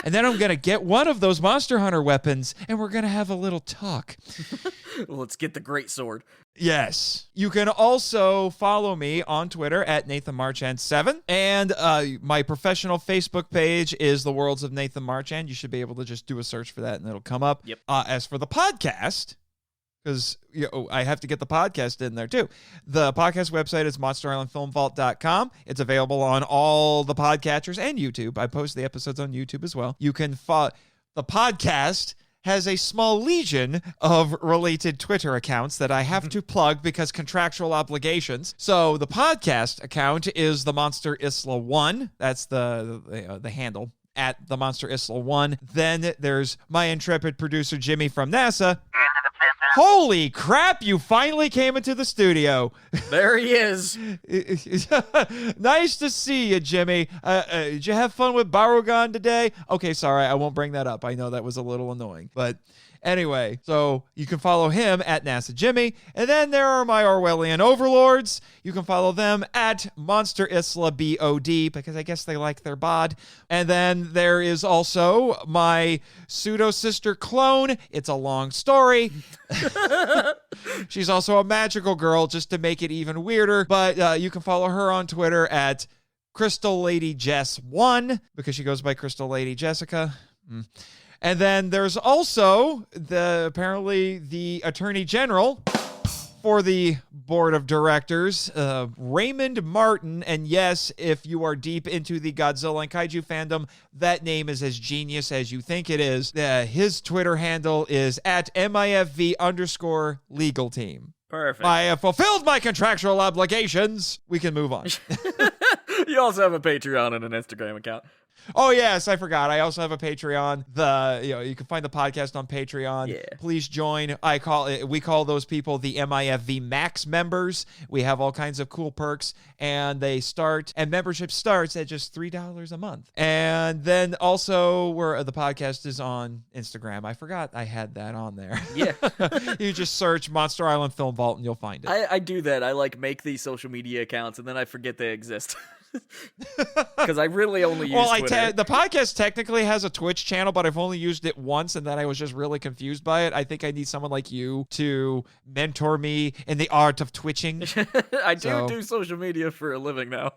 And then I'm going to get one of those Monster Hunter weapons, and we're going to have a little talk. Let's get the great sword. Yes. You can also follow me on Twitter at NathanMarchand7. And my professional Facebook page is The Worlds of Nathan Marchand. You should be able to just do a search for that and it'll come up. Yep. As for the podcast, because I have to get the podcast in there too. The podcast website is monsterislandfilmvault.com. It's available on all the podcatchers and YouTube. I post the episodes on YouTube as well. You can follow the podcast. Has a small legion of related Twitter accounts that I have to plug because contractual obligations. So the podcast account is the Monster Isla 1. That's the handle at the Monster Isla 1. Then there's my intrepid producer Jimmy from NASA. Holy crap, you finally came into the studio. There he is. Nice to see you, Jimmy. Did you have fun with Barugan today? Okay, sorry, I won't bring that up. I know that was a little annoying. But Anyway, so you can follow him at NASA Jimmy. And then there are my Orwellian overlords. You can follow them at Monster Isla BOD, because I guess they like their bod. And then there is also my pseudo-sister clone. It's a long story. She's also a magical girl, just to make it even weirder. But you can follow her on Twitter at Crystal Lady Jess 1, because she goes by Crystal Lady Jessica. And then there's also apparently the Attorney General for the board of directors, Raymond Martin. And yes, if you are deep into the Godzilla and Kaiju fandom, that name is as genius as you think it is. His Twitter handle is at MIFV_legal team. Perfect. I have fulfilled my contractual obligations. We can move on. You also have a Patreon and an Instagram account. Oh, yes, I forgot. I also have a Patreon. You can find the podcast on Patreon. Yeah. Please join. We call those people the MIFV Max members. We have all kinds of cool perks, and membership starts at just $3 a month. And then also the podcast is on Instagram. I forgot I had that on there. Yeah. You just search Monster Island Film Vault and you'll find it. I do that. I make these social media accounts and then I forget they exist. Because I really only use Twitter. The podcast technically has a Twitch channel, but I've only used it once, and then I was just really confused by it. I think I need someone like you to mentor me in the art of twitching. I do social media for a living now.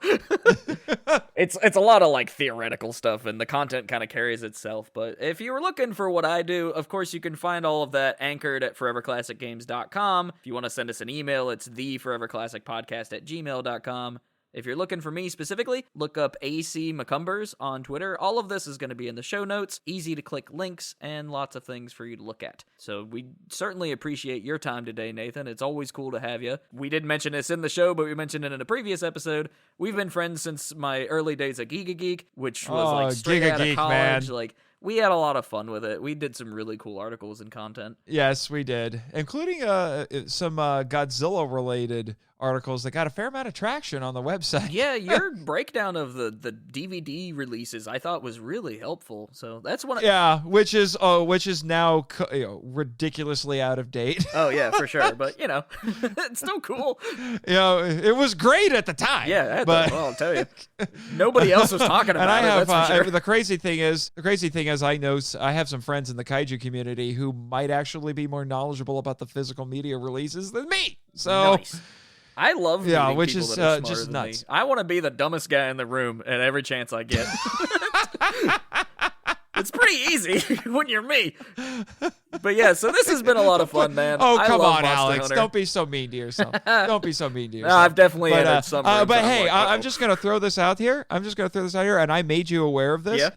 It's a lot of theoretical stuff, and the content kind of carries itself. But if you were looking for what I do, of course you can find all of that anchored at foreverclassicgames.com. If you want to send us an email, it's theforeverclassicpodcast@gmail.com. If you're looking for me specifically, look up AC McCumbers on Twitter. All of this is going to be in the show notes. Easy to click links and lots of things for you to look at. So we certainly appreciate your time today, Nathan. It's always cool to have you. We didn't mention this in the show, but we mentioned it in a previous episode. We've been friends since my early days at Giga Geek, which was straight out of college. Man. We had a lot of fun with it. We did some really cool articles and content. Yes, we did, including some Godzilla-related articles that got a fair amount of traction on the website. Yeah, your breakdown of the DVD releases I thought was really helpful. So that's one. Which is now ridiculously out of date. Oh yeah, for sure. But it's still cool. It was great at the time. Yeah, I'll tell you, nobody else was talking about it. That's for sure. The crazy thing is, I know I have some friends in the Kaiju community who might actually be more knowledgeable about the physical media releases than me. So. Nice. I love meeting which people is that are smarter just than nuts. Me. I want to be the dumbest guy in the room at every chance I get. It's pretty easy when you're me. But yeah, so this has been a lot of fun, man. Oh, come on, Monster Alex. Hunter. Don't be so mean to yourself. Don't be so mean to yourself. No, I've definitely had some. But hey, I'm just going to throw this out here. And I made you aware of this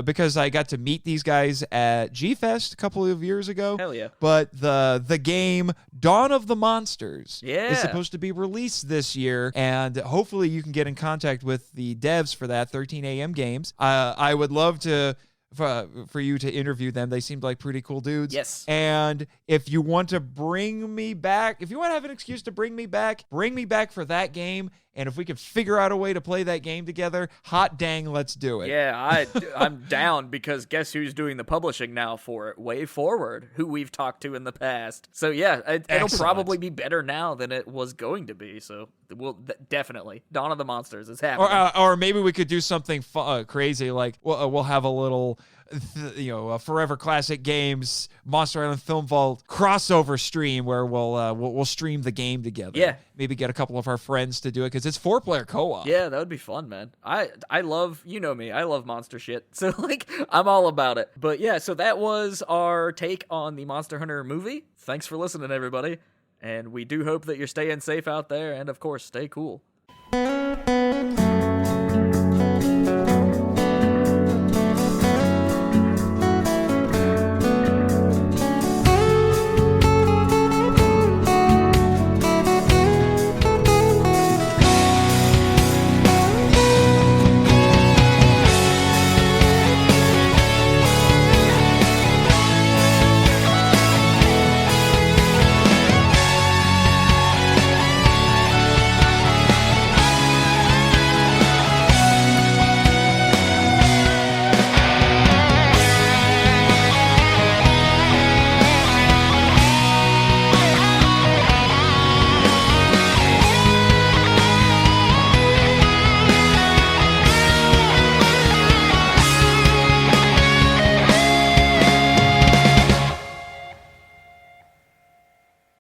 because I got to meet these guys at G-Fest a couple of years ago. Hell yeah. But the game Dawn of the Monsters is is supposed to be released this year, and hopefully you can get in contact with the devs for that, 13 AM Games. I would love for you to interview them. They seemed like pretty cool dudes. Yes. And if you want to bring me back, if you want to have an excuse to bring me back for that game. And if we can figure out a way to play that game together, hot dang, let's do it. Yeah, I'm down, because guess who's doing the publishing now for it? Way Forward, who we've talked to in the past. So yeah, it'll probably be better now than it was going to be. So we'll definitely Dawn of the Monsters is happening. Or maybe we could do something crazy, like we'll have a little Forever Classic Games Monster Island Film Vault crossover stream where we'll stream the game together. Yeah. Maybe get a couple of our friends to do it, because it's 4-player co-op. Yeah, that would be fun, man. I love, me, I love monster shit. So I'm all about it. But yeah, so that was our take on the Monster Hunter movie. Thanks for listening, everybody. And we do hope that you're staying safe out there, and of course, stay cool.